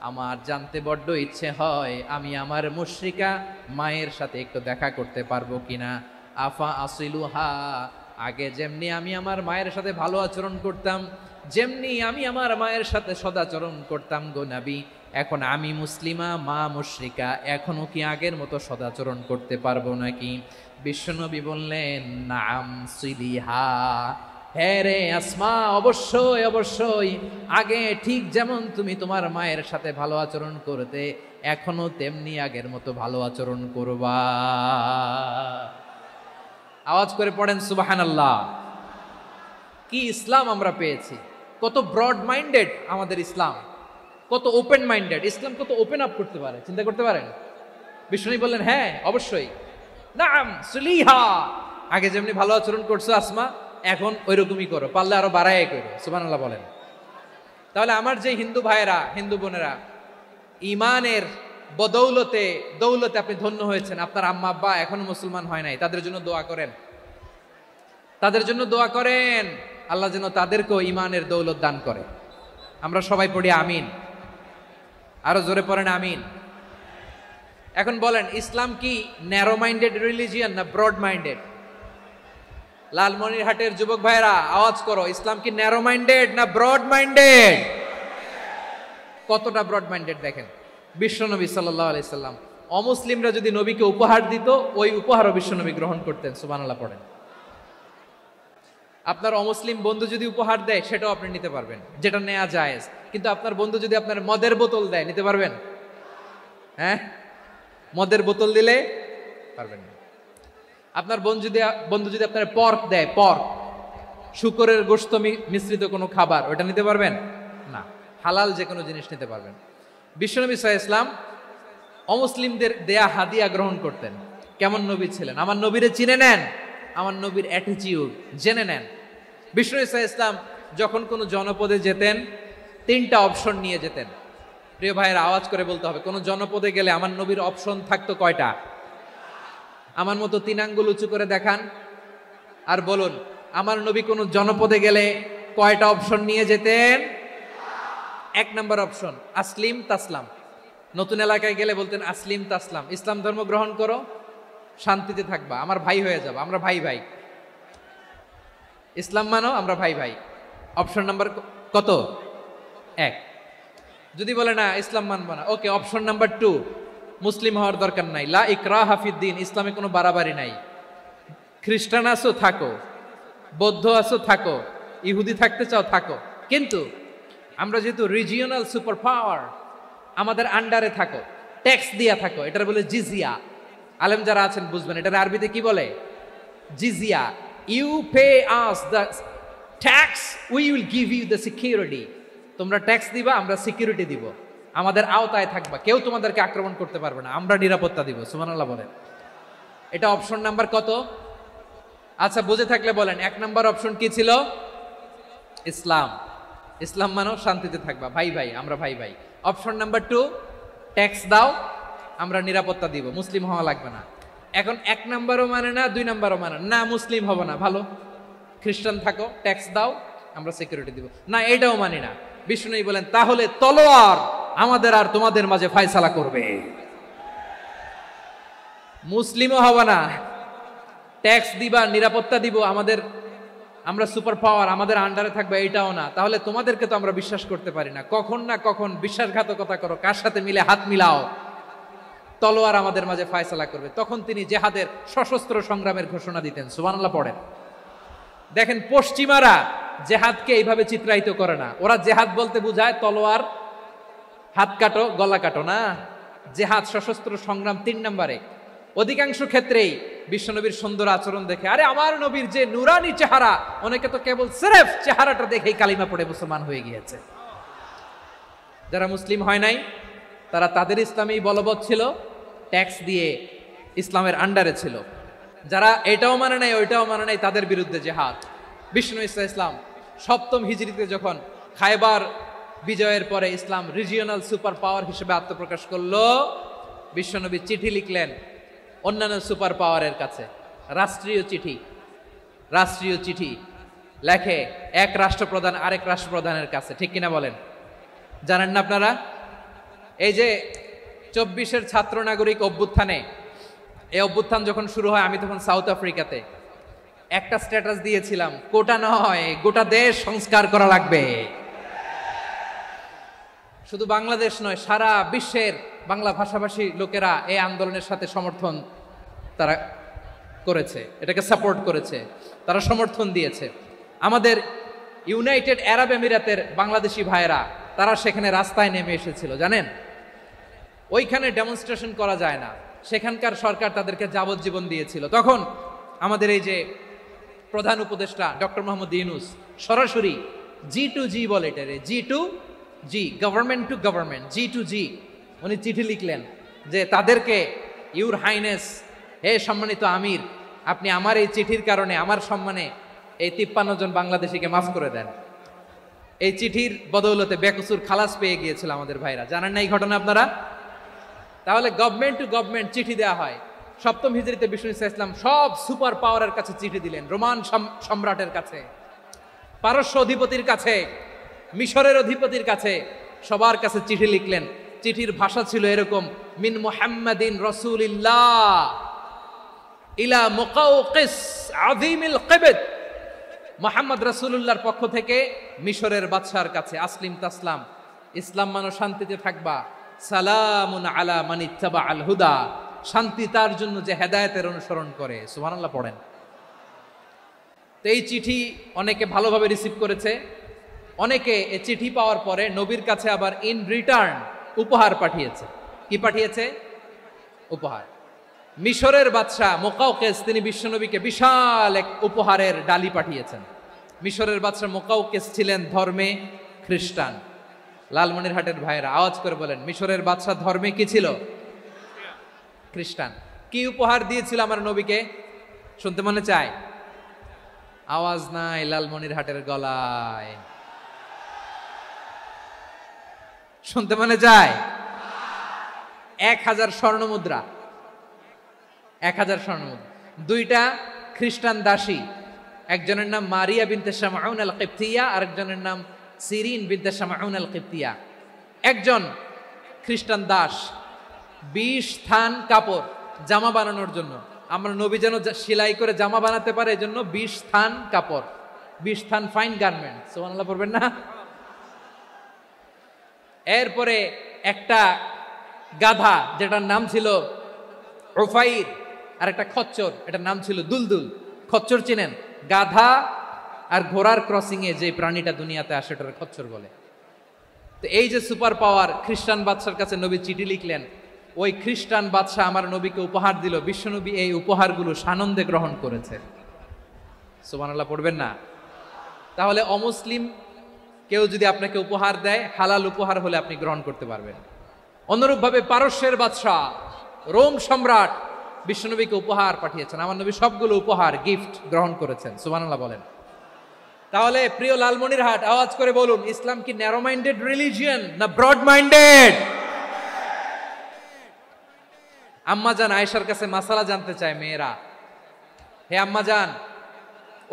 আমার জানতে বড্ড ইচ্ছে হয় আমি আমার মুশরিকা মায়ের সাথে একটু দেখা করতে পারবো কিনা। আফা আসিলুহা, আগে যেমনি আমি আমার মায়ের সাথে ভালো আচরণ করতাম, যেমনি আমি আমার মায়ের সাথে সদাচরণ করতাম গো নবী, এখন আমি মুসলিমা মা মুশরিকা, এখনো কি আগের মতো সদাচরণ করতে পারবো নাকি? বিশ্বনবী বললেন নাম সিলিহা, হ্যাঁ রে আসমা, অবশ্যই অবশ্যই, আগে ঠিক যেমন তুমি তোমার মায়ের সাথে ভালো আচরণ করতে এখনো তেমনি আগের মতো ভালো আচরণ করবা। আওয়াজ করে পড়েন সুবহানাল্লাহ। কি ইসলাম আমরা পেয়েছি, কত ব্রড মাইন্ডেড আমাদের ইসলাম, কত ওপেন মাইন্ডেড ইসলাম, কত ওপেন আপ করতে পারে, চিন্তা করতে পারেন। বিষ্ণু বললেন হ্যাঁ অবশ্যই, নাম সুলিহা, আগে যেমনি ভালো আচরণ করছো আসমা এখন ওইরকমই করো, পারলে আরো বাড়ায় করো। সুবহানাল্লাহ বলেন। তাহলে আমার যে হিন্দু ভাইয়েরা হিন্দু বোনেরা ইমানের বদৌলতে দৌলতে আপনি ধন্য হয়েছেন, আপনার আম্মা আব্বা এখনো মুসলমান হয় নাই, তাদের জন্য দোয়া করেন, তাদের জন্য দোয়া করেন, আল্লাহ যেন তাদেরকেও ইমানের দৌলত দান করে। আমরা সবাই পড়ি আমিন, আরো জোরে পড়েন আমিন। এখন বলেন ইসলাম কি ন্যারো মাইন্ডেড রিলিজিয়ান না ব্রড মাইন্ডেড? লালমনিরহাটের যুবক ভাইরা আওয়াজ করো, ইসলাম কি ন্যারো মাইন্ডেড না ব্রড মাইন্ডেড? কতটা ব্রড মাইন্ডেড দেখেন। বিশ্বনবী সাল্লাল্লাহু আলাইহি সাল্লাম অমুসলিমরা যদি নবীকে উপহার দিত ওই উপহারও বিশ্বনবী গ্রহণ করতেন। সুবহানাল্লাহ পড়েন। আপনার অমুসলিম বন্ধু যদি উপহার দেয় সেটাও আপনি নিতে পারবেন, যেটা নেওয়া জায়েজ। কিন্তু আপনার বন্ধু যদি আপনার মদের বোতল দেয় নিতে পারবেন? হ্যাঁ, মদের বোতল দিলে পারবেন না। আপনার বন্ধু যদি আপনার পর্ক দেয়, পর্ক শুকরের গোশত মিশ্রিত কোনো খাবার, ওটা নিতে পারবেন না। হালাল যে কোনো জিনিস নিতে পারবেন। বিশ্বনবী সাল্লাল্লাহু আলাইহি ওয়াসাল্লাম অমুসলিমদের দেয়া হাদিয়া গ্রহণ করতেন। কেমন নবী ছিলেন, আমার নবীরে চিনে নেন, আমার নবীর অ্যাটিটিউড জেনে নেন। বিশ্বনবী সাল্লাল্লাহু আলাইহি ওয়াসাল্লাম যখন কোনো জনপদে যেতেন 3টা অপশন নিয়ে যেতেন। প্রিয় ভাইয়ের আওয়াজ করে বলতে হবে, কোন জনপদে গেলে আমার নবীর অপশন থাকতো কয়টা? আমার মতো 3 আঙ্গুল উঁচু করে দেখান আর বলুন আমার নবী কোন জনপদে গেলে কয়টা অপশন নিয়ে যেতেন? 1 নম্বর অপশন আসলিম তাসলাম। নতুন এলাকায় গেলে বলতেন আসলিম তাসলাম, ইসলাম ধর্ম গ্রহণ করো, শান্তিতে থাকবা, আমার ভাই হয়ে যাবো, আমরা ভাই ভাই, ইসলাম মানো, আমরা ভাই ভাই। অপশন নাম্বার কত? 1। যদি বলে না ইসলাম মানবো না, ওকে, অপশন নাম্বার 2, মুসলিম হওয়ার দরকার নাই, লা ইকরাহা ফিদ্দিন, ইসলামে কোনো বাড়াবাড়ি নাই। খ্রিস্টান আছো থাকো, বৌদ্ধ আছো থাকো, ইহুদি থাকতে চাও থাকো, কিন্তু আমরা যেহেতু রিজিওনাল সুপার পাওয়ার, আমাদের আন্ডারে থাকো, ট্যাক্স দিয়া থাকো, এটার বলে জিজিয়া। আলেম যারা আছেন বুঝবেন এটার আরবিতে কি বলে, জিজিয়া। You pay us the tax, we will give you the security. তোমরা ট্যাক্স দিবা, আমরা সিকিউরিটি দিব, আমাদের আওতায় থাকবা, কেউ তোমাদেরকে আক্রমণ করতে পারবে না, আমরা নিরাপত্তা দিব। সুবহানাল্লাহ বলেন। এটা অপশন নাম্বার কত? আচ্ছা বুঝে থাকলে বলেন 1 নাম্বার অপশন কি ছিল? ইসলাম। ইসলাম মানো, শান্তিতে থাকবা, ভাই ভাই, আমরা ভাই ভাই। অপশন নাম্বার 2, ট্যাক্স দাও, আমরা নিরাপত্তা দিব, মুসলিম হওয়া লাগবে না। এখন 1 নাম্বারও মানে না, 2 নাম্বারও মানে না, মুসলিম হব না, ভালো খ্রিস্টান থাকো, ট্যাক্স দাও, আমরা সিকিউরিটি দিব না, এটাও মানি না। বিষ্ণু বলেন তাহলে তলোয়ার আমাদের আর তোমাদের মাঝে ফয়সালা করবে। মুসলিমও হব না, ট্যাক্স দিবা, নিরাপত্তা দিব, আমরা সুপার পাওয়ার, আমাদের আন্ডারে থাকবে, এটাও না। তাহলে তোমাদেরকে তো আমরা বিশ্বাস করতে পারি না, কখন না কখন বিশ্বাসঘাতকতা করো, কার সাথে মিলে হাত মিলাও, তলোয়ার আমাদের মাঝে ফয়সালা করবে। তখন তিনি জেহাদের সশস্ত্র সংগ্রামের ঘোষণা দিতেন। সুবহানাল্লাহ পড়েন। দেখেন পশ্চিমারা জেহাদকে এইভাবে চিত্রায়িত করে না। ওরা জেহাদ বলতে বুঝায় তলোয়ার, হাত কাটো, গলা কাটো না। জেহাদ সশস্ত্র সংগ্রাম 3 নম্বরে। অধিকাংশ ক্ষেত্রেই বিশ্বনবীর সুন্দর আচরণ দেখে, আরে আমার নবীর যে নুরানি চেহারা, অনেকে তো কেবল সিরেফ চেহারাটা দেখেই কালিমা পড়ে মুসলমান হয়ে গিয়েছে। যারা মুসলিম হয় নাই তারা তাদের ইসলামেই বলবৎ ছিল, ট্যাক্স দিয়ে ইসলামের আন্ডারে ছিল। যারা এটাও মানে নাই ওইটাও মানে নাই, তাদের বিরুদ্ধে জেহাদ। বিষ্ণু ইসলাম 7ম হিজরিতে যখন খায়বার বিজয়ের পরে ইসলাম রিজিওনাল সুপার পাওয়ার হিসেবে আত্মপ্রকাশ করলো, বিশ্বনবী চিঠি লিখলেন অন্যান্য সুপার পাওয়ারের কাছে, রাষ্ট্রীয় চিঠি লেখে এক রাষ্ট্রপ্রধান আরেক রাষ্ট্রপ্রধানের কাছে, ঠিক কিনা বলেন? জানেন না আপনারা? এই যে 24-এর ছাত্র নাগরিক অভ্যুত্থানে, এই অভ্যুত্থান যখন শুরু হয়, আমি তখন সাউথ আফ্রিকাতে, একটা স্ট্যাটাস দিয়েছিলাম, কোটা নয় গোটা দেশ সংস্কার করা লাগবে। শুধু বাংলাদেশ নয়, সারা বিশ্বের বাংলা ভাষাভাষী লোকেরা এই আন্দোলনের সাথে সমর্থন তারা করেছে, এটাকে সাপোর্ট করেছে, তারা সমর্থন দিয়েছে। আমাদের ইউনাইটেড আরব আমিরাতের বাংলাদেশি ভাইয়েরা তারা সেখানে রাস্তায় নেমে এসেছিল, জানেন? ওইখানে ডেমনস্ট্রেশন করা যায় না, সেখানকার সরকার তাদেরকে যাবজ্জীবন দিয়েছিল। তখন আমাদের এই যে প্রধান উপদেষ্টা ডক্টর মোহাম্মদ ইউনূস সরাসরি G2G বলে, এটারে G2G, government to government, G2G, উনি চিঠি লিখলেন যে তাদেরকে, ইউর হাইনেস, হে সম্মানিত আমির, আপনি আমার এই চিঠির কারণে আমার সম্মানে এই 53 জন বাংলাদেশিকে মাফ করে দেন। এই চিঠির বদৌলতে বেকসুর খালাস পেয়ে গিয়েছিল আমাদের ভাইরা, জানেন না এই ঘটনা আপনারা? তাহলে গভর্নমেন্ট টু গভর্নমেন্ট চিঠি দেওয়া হয়। 7ম হিজরিতে বিষ্ণু ইসলাম সব সুপার পাওয়ারের কাছে চিঠি দিলেন, রোমান সম্রাটের কাছে, পারস্য অধিপতির কাছে, মিশরের অধিপতির কাছে, সবার কাছে চিঠি লিখলেন। চিঠির ভাষা ছিল এরকম, মিন মুহাম্মাদিন রাসূলিল্লাহ ইলা মুকাওকিস আযীমিল কিবত, মুহাম্মদ রাসূলুল্লাহর পক্ষ থেকে মিশরের বাদশার কাছে, আসলিম তাসলাম, ইসলাম মানো শান্তিতে থাকবা, সালামুন আলা মান ইত্তাবা আল হুদা, শান্তি তার জন্য যে হেদায়েতের অনুসরণ করে। সুবহানাল্লাহ পড়েন। তো এই চিঠি অনেকে ভালোভাবে রিসিভ করেছে, অনেকে এই চিঠি পাওয়ার পরে নবীর কাছে আবার ইন রিটার্ন উপহার পাঠিয়েছে। কি পাঠিয়েছে? উপহার। মিশরের বাদশা মুকাওকিস তিনি বিশ্বনবীকে বিশাল এক উপহারের ডালি পাঠিয়েছেন। মিশরের বাদশা মুকাওকিস ছিলেন ধর্মে খ্রিস্টান। লালমনিরহাটের ভাইয়েরা আওয়াজ করে বলেন, মিশরের বাদশা ধর্মে কি ছিল? খ্রিস্টান। কি উপহার দিয়েছিল আমার নবীকে? শুনতে মনে চায়? আওয়াজ নাই লালমনিরহাটের গলায়, শুনতে মনে যায়? 1000 স্বর্ণ মুদ্রা, 1000 স্বর্ণ মুদ্রা। 2টা খ্রিস্টান দাসী, একজনের নাম মারিয়া বিনতে শামউন আল কিবতিয়া, আরেকজনের নাম সিরিন বিনতে শামউন আল কিবতিয়া। একজন খ্রিস্টান দাস 20 থান কাপড় জামা বানানোর জন্য, আমরা নবী যেন সেলাই করে জামা বানাতে পারে এজন্য 20 থান কাপড়, 20 থান ফাইন গার্মেন্ট। সুবহানাল্লাহ পড়বেন না? এরপরে একটা গাধা যেটার নাম ছিল উফাইর, আর একটা খচ্চর, এটার নাম ছিল দুলদুল। খচ্চর চিনেন? গাধা আর ঘোড়ার ক্রসিং এ যে প্রাণীটা দুনিয়াতে আসে ওটার খচ্চর বলে। তো এই যে সুপার পাওয়ার খ্রিস্টান বাদশার কাছে নবী চিঠি লিখলেন, ওই খ্রিস্টান বাদশা আমার নবীকে উপহার দিল, বিশ্বনবী এই উপহারগুলো সানন্দে গ্রহণ করেছে। সুবহানাল্লাহ পড়বেন না? তাহলে অমুসলিম কেউ যদি আপনাকে উপহার দেয়, হালাল উপহার হলে আপনি গ্রহণ করতে পারবেন। অনুরূপভাবে পারস্যের বাদশা, রোম সম্রাট বিশ্বনবীকে উপহার পাঠিয়েছেন, আমার নবী সবগুলো উপহার গিফট গ্রহণ করেছেন। সুবহানাল্লাহ বলেন। তাহলে প্রিয় লালমনিরহাট আওয়াজ করে বলুন, ইসলাম কি ন্যারো মাইন্ডেড রিলিজিয়ন না ব্রড মাইন্ডেড? আম্মাজান আয়েশার কাছে মাসালা জানতে চায় মেয়েরা, হে আম্মাজান,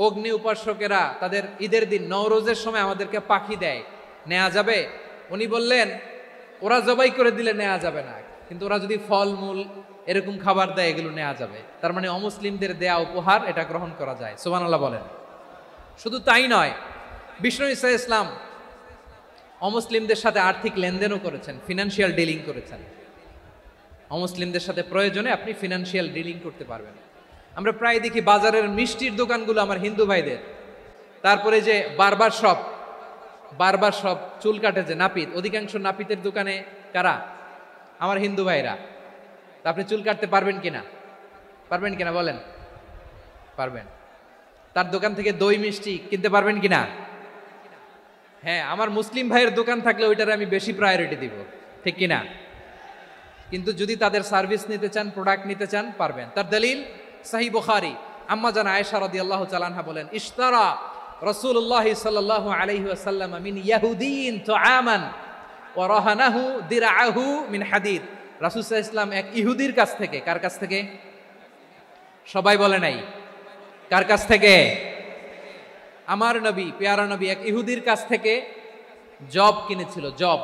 অগ্নি উপাসকেরা তাদের ঈদের দিন নওরোজের সময় আমাদেরকে পাখি দেয়, নেওয়া যাবে? উনি বললেন, ওরা জবাই করে দিলে নেওয়া যাবে না, কিন্তু ওরা যদি ফলমূল এরকম খাবার দেয় এগুলো নেওয়া যাবে। তার মানে অমুসলিমদের দেয়া উপহার এটা গ্রহণ করা যায়। সুবহানাল্লাহ বলেন। শুধু তাই নয়, বিষ্ণু ঈসা ইসলাম অমুসলিমদের সাথে আর্থিক লেনদেনও করেছেন, ফিনান্সিয়াল ডিলিং করেছেন। অমুসলিমদের সাথে প্রয়োজনে আপনি ফিনান্সিয়াল ডিলিং করতে পারবেন। আমরা প্রায় দেখি বাজারের মিষ্টির দোকানগুলো আমার হিন্দু ভাইদের, তারপরে যে বারবার সব চুল কাটে যে নাপিত, অধিকাংশ নাপিতের দোকানে কারা? আমার হিন্দু ভাইরা। তা আপনি চুল কাটতে পারবেন কিনা বলেন? পারবেন। তার দোকান থেকে দই মিষ্টি কিনতে পারবেন কিনা? হ্যাঁ, আমার মুসলিম ভাইয়ের দোকান থাকলে ওইটারে আমি বেশি প্রায়োরিটি দিব, ঠিক কিনা? কিন্তু যদি তাদের সার্ভিস নিতে চান, প্রোডাক্ট নিতে চান, পারবেন। তার দলিল সহিহ বুখারী, আম্মা জান আয়েশা রাদিয়াল্লাহু তাআলা আনহা বলেন, ইশতারা রাসূলুল্লাহ সাল্লাল্লাহু আলাইহি ওয়াসাল্লাম মিন ইয়াহুদিয়িন তুআমান ওয়া রাহানাহু দিরআহু মিন হাদিদ। রাসূল সাল্লাল্লাহু আলাইহি ওয়াসাল্লাম এক ইহুদির কাছ থেকে, কার কাছ থেকে? সবাই বলে নাই, কার কাছ থেকে? আমার নবী, পেয়ারা নবী এক ইহুদির কাছ থেকে জব কিনেছিল, জব,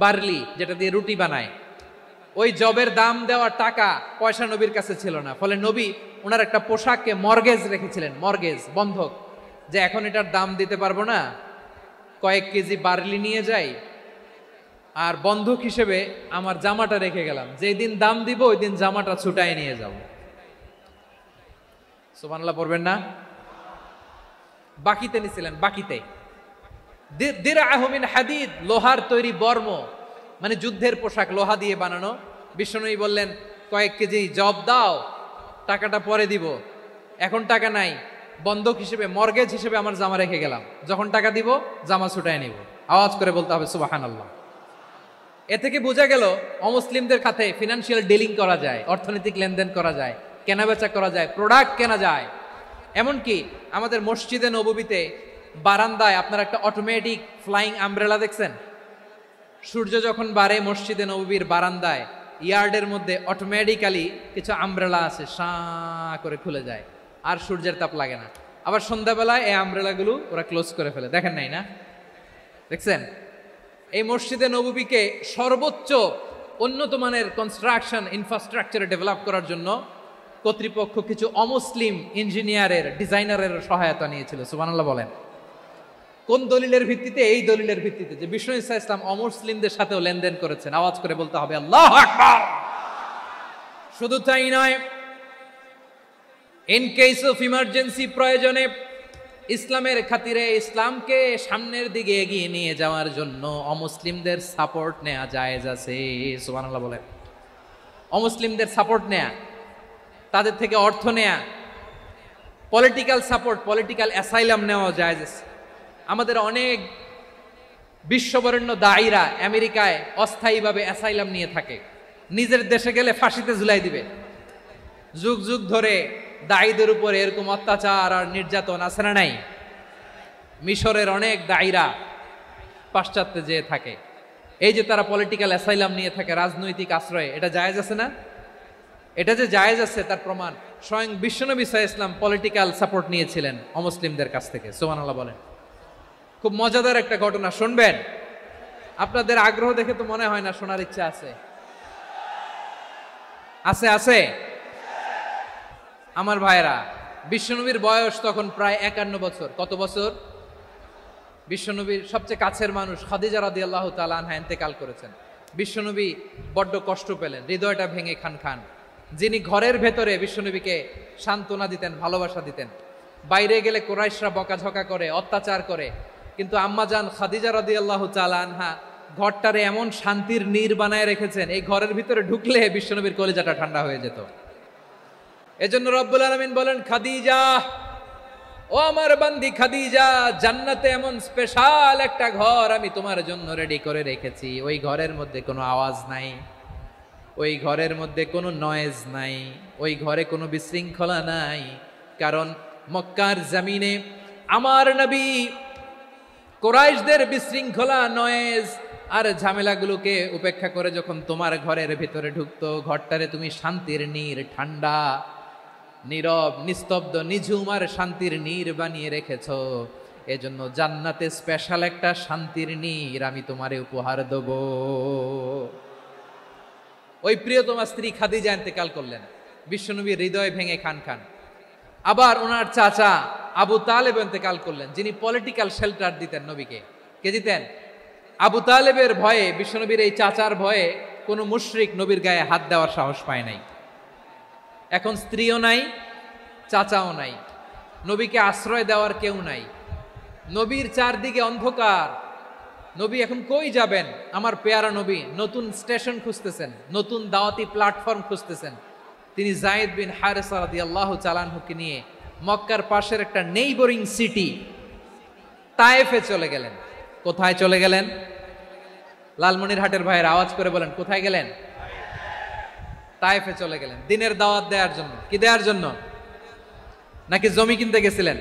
বার্লি, যেটা দিয়ে রুটি বানায়। ওই জবের দাম দেওয়া টাকা পয়সা নবীর কাছে ছিল না, ফলে নবী ওনার একটা পোশাককে মর্গেজ রেখেছিলেন, মর্গেজ, বন্ধক, যে এখন এটার দাম দিতে পারবো না, কয়েক কেজি বার্লি নিয়ে যাই আর বন্ধক হিসেবে আমার জামাটা রেখে গেলাম, যেই দিন দাম দিব ওই দিন জামাটা ছুটায় নিয়ে যাব। সুবহানাল্লাহ পড়বেন না? বাকিতে নিছিলেন, বাকিতে। দিরআহু মিন হাদিদ, লোহার তৈরি বর্ম, মানে যুদ্ধের পোশাক, লোহা দিয়ে বানানো। বিষ্ণুনবী বললেন, কয়েক কেজি জব দাও, টাকাটা পরে দিব, এখন টাকা নাই, বন্ধক হিসেবে, মর্গেজ হিসেবে আমার জামা রেখে গেলাম, যখন টাকা দিব জামা ছুটায় নিব। আওয়াজ করে বলতে হবে সুবহানাল্লাহ। এ থেকে বোঝা গেল অমুসলিমদের সাথে ফিনান্সিয়াল ডিলিং করা যায়, অর্থনৈতিক লেনদেন করা যায়, কেনাবেচা করা যায়, প্রোডাক্ট কেনা যায়। এমনকি আমাদের মসজিদে নববীতে বারান্দায় আপনার একটা অটোমেটিক ফ্লাইং আমব্রেলা দেখছেন? সূর্য যখন বাড়ে মসজিদে নববীর বারান্দায় ইয়ার্ডের মধ্যে অটোমেটিক্যালি কিছু আমব্রেলা আছে, শাঁ করে খুলে যায়, আর সূর্যের তাপ লাগে না। আবার সন্ধ্যাবেলায় এই আমব্রেলাগুলো ওরা ক্লোজ করে ফেলে, দেখেন নাই না? দেখছেন? এই মসজিদে নববীকে সর্বোচ্চ উন্নত মানের কনস্ট্রাকশন ইনফ্রাস্ট্রাকচারে ডেভেলপ করার জন্য কর্তৃপক্ষ কিছু অমুসলিম ইঞ্জিনিয়ারের, ডিজাইনারের সহায়তা নিয়েছিল। সুবহানাল্লাহ বলেন। কোন দলিলের ভিত্তিতে? এই দলিলের ভিত্তিতে যে বিষ্ণু ঈসা ইসলাম অমুসলিমদের সাথেও লেনদেন করেছেন। আওয়াজ করে বলতে হবে আল্লাহু আকবার। শুধু তাই নয়, ইন কেস অফ ইমার্জেন্সি, প্রয়োজনে ইসলামের খাতিরে, ইসলামকে সামনের দিকে এগিয়ে নিয়ে যাওয়ার জন্য অমুসলিমদের সাপোর্ট নেওয়া জায়েজ আছে। সুবহানাল্লাহ বলেন। অমুসলিমদের সাপোর্ট নেয়া, তাদের থেকে অর্থ নেয়া, পলিটিক্যাল সাপোর্ট, পলিটিক্যাল অ্যাসাইলাম নেওয়া জায়েজ আছে। আমাদের অনেক বিশ্ববরেণ্য দায়ীরা আমেরিকায় অস্থায়ীভাবে অ্যাসাইলাম নিয়ে থাকে, নিজের দেশে গেলে ফাঁসিতে ঝুলাই দিবে। যুগ যুগ ধরে দায়ীদের উপরে এরকম অত্যাচার আর নির্যাতন আছে না নাই? মিশরের অনেক দায়ীরা পাশ্চাত্যে যেয়ে থাকে, এই যে তারা পলিটিক্যাল অ্যাসাইলাম নিয়ে থাকে, রাজনৈতিক আশ্রয়ে, এটা জায়েজ আছে না? এটা যে জায়েজ আছে তার প্রমাণ স্বয়ং বিশ্বনবী সাল্লাল্লাহু আলাইহি ওয়াসাল্লাম পলিটিক্যাল সাপোর্ট নিয়েছিলেন অমুসলিমদের কাছ থেকে। সুবহানাল্লাহ বলেন। খুব মজাদার একটা ঘটনা, শুনবেন? আপনাদের আগ্রহ দেখে তো মনে হয় না শোনার ইচ্ছা আছে। আছে আছে আমার ভাইরা, বিশ্বনবীর বয়স তখন প্রায় 51 বছর। কত বছর? বিশ্বনবীর সবচেয়ে কাছের মানুষ খাদিজা রাদিয়াল্লাহু তাআলা আনহা ইন্তেকাল করেছেন। বিশ্বনবী বড্ড কষ্ট পেলেন, হৃদয়টা ভেঙে খান খান। যিনি ঘরের ভেতরে বিশ্বনবীকে সান্ত্বনা দিতেন, ভালোবাসা দিতেন, বাইরে গেলে কুরাইশরা বকাঝকা করে, অত্যাচার করে, কিন্তু আম্মাজান খাদিজা রাদিয়াল্লাহু তাআলা আনহা ঘরটারে এমন শান্তির নীড় বানায় রেখেছেন, এই ঘরের ভিতরে ঢুকলে বিশ্বনবীর কলিজাটা ঠান্ডা হয়ে যেত। এজন্য রব্বুল আলামিন বলেন, খাদিজা, ও আমার বান্দি খাদিজা, জান্নাতে এমন স্পেশাল একটা ঘর আমি তোমার জন্য রেডি করে রেখেছি। ওই ঘরের মধ্যে কোনো আওয়াজ নাই, ওই ঘরের মধ্যে কোনো নয়েজ নাই, ওই ঘরে কোনো বিশৃঙ্খলা নাই। কারণ মক্কার জমিনে আমার নবী কুরাইশদের বিশৃঙ্খলা, নয়েজ, আর ঝামেলাগুলোকে উপেক্ষা করে যখন তোমার ঘরের ভিতরে ঢুকতো, ঘরটারে তুমি শান্তির নীর, ঠান্ডা, নীরব, নিস্তব্ধ, নিঝুম আর শান্তির নীর বানিয়ে রেখেছো। এজন্য জান্নাতে স্পেশাল একটা শান্তির নীর আমি তোমারে উপহার দেব। ওই প্রিয়তমা স্ত্রী খাদিজা ইন্তেকাল করলেন, বিশ্বনবীর হৃদয় ভেঙে খান খান। আবার ওনার চাচা আবু তালেব ইন্তেকাল করলেন, যিনি পলিটিক্যাল শেল্টার দিতেন নবীকে। কে দিতেন? আবু তালেবের ভয়ে, বিশ্বনবীর এই চাচার ভয়ে কোনো মুশরিক নবীর গায়ে হাত দেওয়ার সাহস পায় নাই। এখন স্ত্রীও নাই, চাচাও নাই, নবীকে আশ্রয় দেওয়ার কেউ নাই, নবীর চারদিকে অন্ধকার। নবী এখন কই যাবেন? আমার পেয়ারা নবী নতুন স্টেশন খুঁজতেছেন, নতুন দাওয়াতি প্ল্যাটফর্ম খুঁজতেছেন। তিনি যায়েদ বিন হারেসা রাদিয়াল্লাহু তাআলা আনহুকে নিয়ে মক্কার পাশের একটা নেইবরিং সিটি তায়েফে চলে গেলেন। কোথায় চলে গেলেন? লালমনিরহাটের ভাইয়ের আওয়াজ করে বলেন, কোথায় গেলেন? তায়েফে চলে গেলেন দিনের দাওয়াত দেওয়ার জন্য। কি দেওয়ার জন্য? নাকি জমি কিনতে গেছিলেন?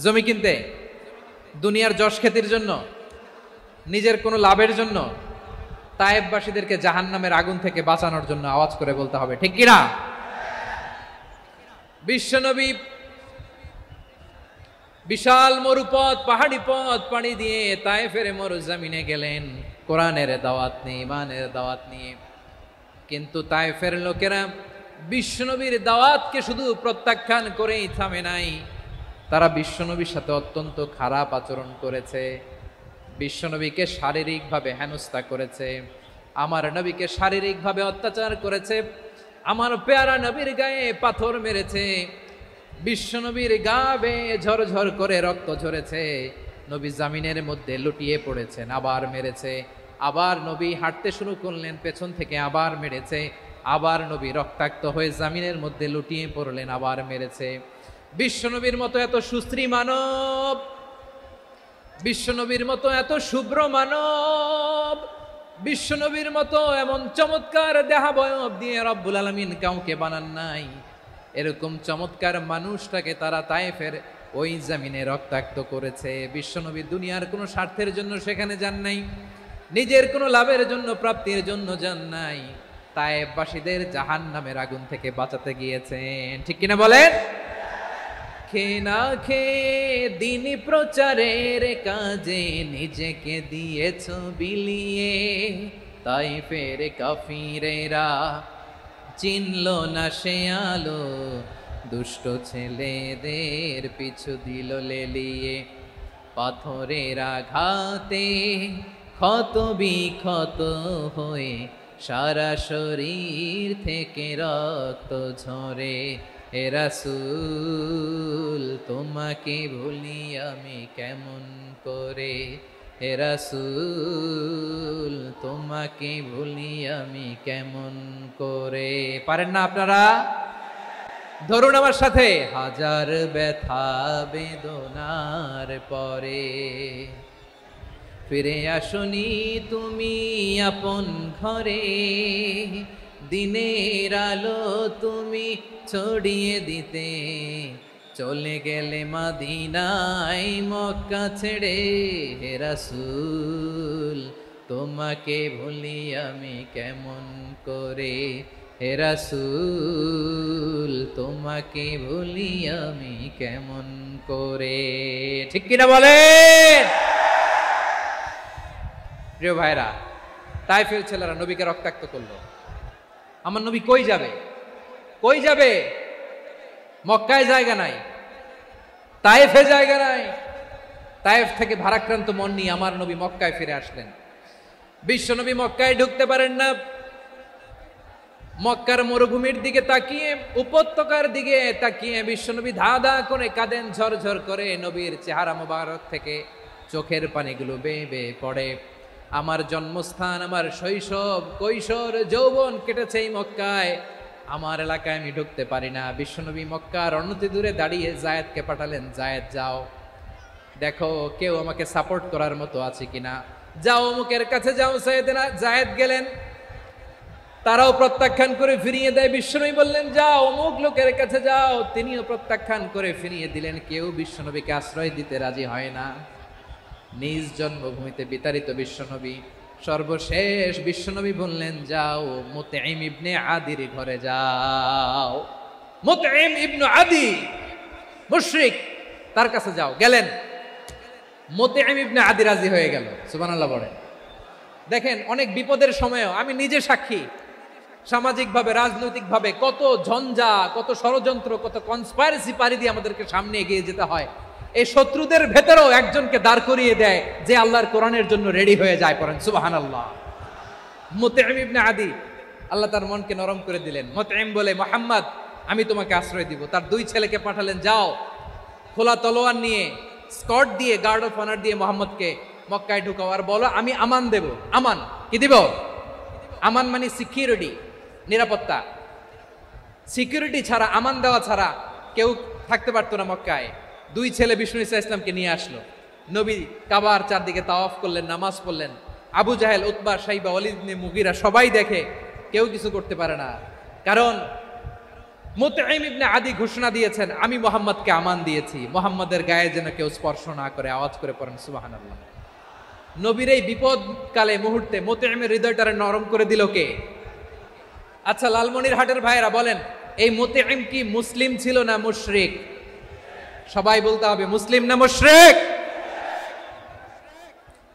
জমি কিনতে, দুনিয়ার যশ খ্যাতির জন্য, নিজের কোনো লাভের জন্য? তায়েফবাসীদেরকে জাহান্নামের আগুন থেকে বাঁচানোর জন্য। আওয়াজ করে বলতে হবে, ঠিক কিনা? বিশ্বনবী বিশাল মরুপথ, পাহাড়ি পথ পাড়ি দিয়ে তায়েফের মরুজমিনে গেলেন কোরআনের দাওয়াত নিয়ে, ইমানের দাওয়াত নিয়ে। কিন্তু তায়েফের লোকেরা বিশ্বনবীর দাওয়াতকে শুধু প্রত্যাখ্যান করেই থামে নাই, তারা বিশ্বনবীর সাথে অত্যন্ত খারাপ আচরণ করেছে। বিশ্বনবীকে শারীরিকভাবে হেনস্থা করেছে, আমার নবীকে শারীরিকভাবে অত্যাচার করেছে, আমার পেয়ারা নবীর গায়ে পাথর মেরেছে, বিশ্বনবীর গা বেয়ে ঝরঝর করে রক্ত ঝরেছে, নবী জামিনের মধ্যে লুটিয়ে পড়েছেন, আবার মেরেছে, আবার নবী হাঁটতে শুরু করলেন, পেছন থেকে আবার মেরেছে, আবার নবী রক্তাক্ত হয়ে জামিনের মধ্যে লুটিয়ে পড়লেন, আবার মেরেছে। বিশ্বনবীর মতো এত সুশ্রী মানব, বিশ্বনবীর মতো এত শুভ্র মানব, বিশ্বনবীর মতো এমন চমৎকার দেহাবয়ব দিয়ে রব্বুল আলামিন কাউকে বানান নাই। এরকম চমৎকার মানুষটাকে তারা তায়েফের ওই জমিনে রক্তাক্ত করেছে। বিশ্বনবী দুনিয়ার কোনো স্বার্থের জন্য সেখানে যান নাই, নিজের কোনো লাভের জন্য, প্রাপ্তির জন্য যান নাই, তায়েফবাসীদের জাহান্নামের আগুন থেকে বাঁচাতে গিয়েছেন। ঠিক কিনা বলেন? খে না খে দিন প্রচারের কাজে নিজেকে দিয়েছ বিলিয়ে, তায়েফের কাফিরেরা চিনল না সে আলো, দুষ্ট ছেলেদের পিছু দিল লেলিয়ে, পাথরের আঘাতে ক্ষত বিক্ষত হয়ে সারা শরীর থেকে রক্ত ঝরে। হে রাসূল তোমাকে ভুলি আমি কেমন করে, হে রাসূল তোমাকে ভুলি আমি কেমন করে। পারেন না আপনারা? ধরুন আমার সাথে, হাজার ব্যথা বেদনার পরে ফিরে আসনি তুমি আপন ঘরে, দিনের আলো তুমি ছড়িয়ে দিতে চলে গেলে মদিনায় মক্কা ছেড়ে। হে রাসূল তোমাকে ভুলি আমি কেমন করে, হে রাসূল তোমাকে ভুলি আমি কেমন করে। ঠিক কিনা বলেন? প্রিয় ভাইরা, তায়েফের ছেলেরা নবীকে রক্তাক্ত করলো। আমার নবী কই যাবে? কই যাবে? মক্কায় জায়গা নাই, তায়েফে জায়গা নাই। তায়েফ থেকে ভারাক্রান্ত মন নিয়ে আমার নবী মক্কায় ফিরে আসলেন। বিশ্ব নবী মক্কায় ঢুকতে পারেন না। মক্কার মরুভূমির দিকে তাকিয়ে, উপত্যকার দিকে তাকিয়ে বিশ্বনবী ধা ধা করে কাঁদেন, ঝরঝর করে। নবীর চেহারা মোবারক থেকে চোখের পানিগুলো বেয়ে বেয়ে পড়ে। আমার জন্মস্থান, আমার শৈশব, কৈশোর, যৌবন কেটেছে এই মক্কায়, আমার এলাকায় আমি ঢুকতে পারি না। বিশ্বনবী মক্কার অনতি দূরে দাঁড়িয়ে জায়েদকে পাঠালেন, জায়েদ যাও দেখো কেউ আমাকে সাপোর্ট করার মতো আছে কিনা, যাও অমুকের কাছে যাও। জায়েদ গেলেন, তারাও প্রত্যাখ্যান করে ফিরিয়ে দেয়। বিশ্বনবী বললেন যাও অমুক লোকের কাছে যাও, তিনিও প্রত্যাখ্যান করে ফিরিয়ে দিলেন। কেউ বিশ্বনবীকে আশ্রয় দিতে রাজি হয় না। নিজ জন্মভূমিতে বিতাড়িত বিশ্বনবী সর্বশেষ বিশ্বনবী বললেন, যাও মুতঈম ইবনে আদির ঘরে যাও। মুতঈম ইবনে আদি মুশরিক, তার কাছে যাও। গেলেন, মুতঈম ইবনে আদি রাজি হয়ে গেল। সুবহানাল্লাহ বলেন। দেখেন, অনেক বিপদের সময়ও আমি নিজে সাক্ষী, সামাজিকভাবে রাজনৈতিকভাবে কত ঝঞ্ঝা, কত ষড়যন্ত্র, কত কনস্পাইরেসি পাড়ি দিয়ে আমাদেরকে সামনে এগিয়ে যেতে হয়। এই শত্রুদের ভেতরেও একজনকে দাঁড় করিয়ে দেয় যে আল্লাহর কোরআনের জন্য রেডি হয়ে যায়। পড়েন সুবহানাল্লাহ। মুতঈম ইবনে আদি, আল্লাহ তার মনকে নরম করে দিলেন। মুতঈম বলে, মুহাম্মদ আমি তোমাকে আশ্রয় দিব। তার দুই ছেলেকে পাঠালেন, যাও খোলা তলোয়ার নিয়ে, স্কর্ট দিয়ে, গার্ড অফ অনার দিয়ে মোহাম্মদকে মক্কায় ঢুকাও, আর বলো আমি আমান দেব। আমান কি দিব? আমান মানে সিকিউরিটি, নিরাপত্তা। সিকিউরিটি ছাড়া, আমান দেওয়া ছাড়া কেউ থাকতে পারতো না মক্কায়। দুই ছেলে বিষ্ণু ইসা ইসলামকে নিয়ে আসলো। নবী কাবার চারদিকে তাওয়াফ করলেন, নামাজ পড়লেন। আবু জাহেল, উতবা, শাইবা, ওয়ালিদ ইবনে মুগীরা সবাই দেখে, কেউ কিছু করতে পারে না। কারণ মুতঈম ইবনে আদি ঘোষণা দিয়েছেন, আমি মুহাম্মদকে আমান দিয়েছি, মুহাম্মদের গায়ে যেন কেউ স্পর্শ না করে। আওয়াজ করে পড়েন সুবহানাল্লাহ। নবীর এই বিপদকালে মুহূর্তে মুতঈমের হৃদয়টারে নরম করে দিল কে? আচ্ছা, লালমনিরহাটের ভাইয়েরা বলেন, এই মুতঈম কি মুসলিম ছিল না মুশরিক? সবাই বলতে হবে, মুসলিম না মুশরিক?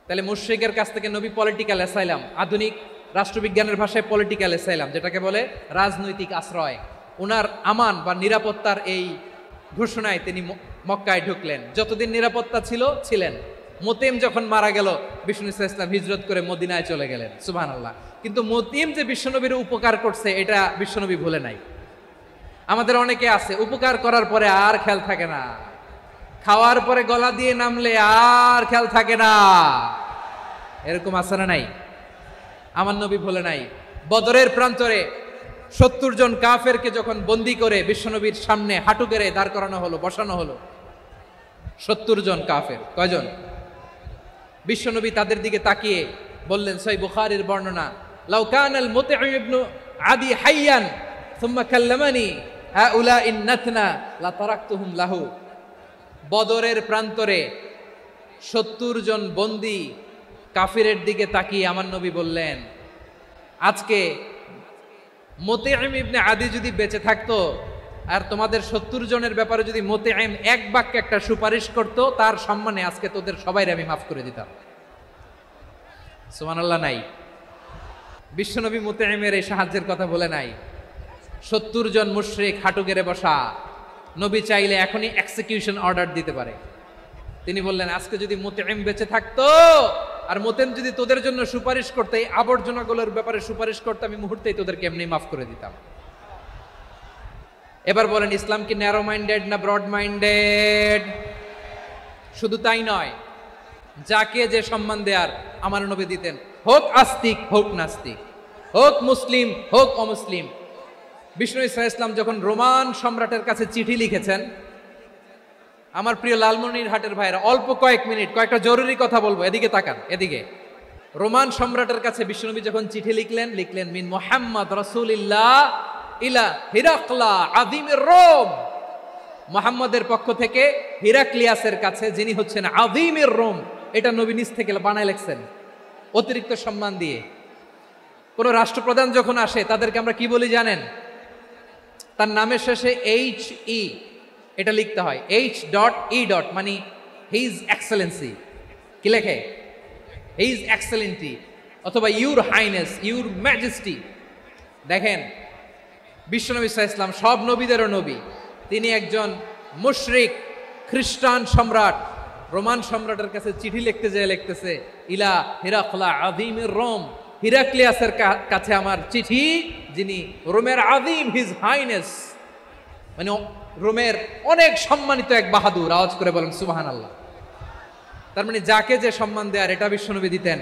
তাহলে মুশরিকের কাছ থেকে নবী পলিটিক্যাল অ্যাসাইলাম, আধুনিক রাষ্ট্রবিজ্ঞানের ভাষায় পলিটিক্যাল অ্যাসাইলাম, যেটাকে বলে রাজনৈতিক আশ্রয়, ওনার আমান বা নিরাপত্তার এই ঘোষণায় তিনি মক্কায় ঢুকলেন। যতদিন নিরাপত্তা ছিল ছিলেন। মুতঈম যখন মারা গেল, বিষ্ণু ইসা ইসলাম হিজরত করে মদিনায় চলে গেলেন। সুবহানাল্লাহ। কিন্তু মুতঈম যে বিশ্বনবীর উপকার করছে, এটা বিশ্বনবী ভুলে নাই। আমাদের অনেকে আছে, উপকার করার পরে আর খেয়াল থাকে না, খাওয়ার পরে গলা দিয়ে নামলে আর খেয়াল থাকে না। এরকম আছে না নাই? আমার নবী ভুলে নাই। বদরের প্রান্তরে 70 জন কাফেরকে যখন বন্দী করে বিশ্বনবীর সামনে হাঁটু গেড়ে দাঁড় করানো হলো, বসানো হলো, 70 জন কাফের। কয়জন? বিশ্বনবী তাদের দিকে তাকিয়ে বললেন, সহিহ বুখারীর বর্ণনা, লাউ কানাল মুতঈম ইবনে আদি হাইয়ান সুম্মা কাল্লামানি হাউলাই নাতনা লা তারাকতুহুম লাহু। বদরের প্রান্তরে 70 জন বন্দী কাফিরের দিকে তাকিয়ে আমার নবী বললেন, আজকে মুতঈম ইবনে আদি যদি বেঁচে থাকতো আর তোমাদের 70 জনের ব্যাপারে যদি মুতঈম এক বাক্যে একটা সুপারিশ করত, তার সম্মানে আজকে তোদের সবাইরে আমি মাফ করে দিতাম। সুবহানাল্লাহ নাই? বিশ্বনবী মুতঈমের এই সাহায্যের কথা বলে নাই। 70 জন মুশরিক হাঁটু গেড়ে বসা, নবী চাইলে এখনই এক্সিকিউশন অর্ডার দিতে পারে। তিনি বললেন, আজকে যদি মুতঈম বেঁচে থাকতো আর মুতঈম যদি তোদের জন্য সুপারিশ করতে, এই আবর্জনাগুলোর ব্যাপারে সুপারিশ করতে, আমি মুহূর্তেই তোদেরকে এমনি মাফ করে দিতাম। এবার বলেন, ইসলাম কি ন্যারো মাইন্ডেড না ব্রড মাইন্ডেড? শুধু তাই নয়, যাকে যে সম্মান দেয়ার আমার নবী দিতেন, হোক আস্তিক হোক নাস্তিক, হোক মুসলিম হোক অমুসলিম। বিষ্ণু ইসা ইসলাম যখন রোমান সম্রাটের কাছে চিঠি লিখেছেন, আমার প্রিয় লালমনিরহাটের ভাইরা, অল্প কয়েক মিনিট কয়েকটা জরুরি কথা বলবো, এদিকে তাকান, এদিকে। রোমান সম্রাটের কাছে বিশ্বনবী যখন চিঠি লিখলেন মিন মুহাম্মদ রাসূলিল্লাহ ইলা হিরাকলা আযীমির রোম, মুহাম্মদের পক্ষ থেকে হিরাক্লিয়াসের কাছে, যিনি হচ্ছেন আযীমির রোম। এটা নবী নিজ থেকে বানায় লিখছেন, অতিরিক্ত সম্মান দিয়ে। কোন রাষ্ট্রপ্রধান যখন আসে, তাদেরকে আমরা কি বলি জানেন? তার নামের শেষে HE এটা লিখতে হয়, H.E. মানে হিজ এক্সেলেন্সি। কি লেখে? হিজ এক্সেলেন্টি, অথবা ইউর হাইনেস, ইউর ম্যাজেস্টি। দেখেন, বিশ্বনবী সাল্লাল্লাহু আলাইহি ওয়াসাল্লাম সব নবীদেরও নবী। তিনি একজন মুশরিক খ্রিস্টান সম্রাট, রোমান সম্রাটের কাছে চিঠি লিখতে যেয়ে লিখতেছে, ইলা হিরাকলা আযীমির রোম, হিরাক্লিয়াসের কাছে আমার চিঠি, যিনি রোমের আযীম, হিজ হাইনেস, মানে রোমের অনেক সম্মানিত এক বাহাদুর। আওয়াজ করে বলেন সুবহানাল্লাহ। তার মানে যাকে যে সম্মান দেয়ার, এটা বিশ্বনবী দিতেন।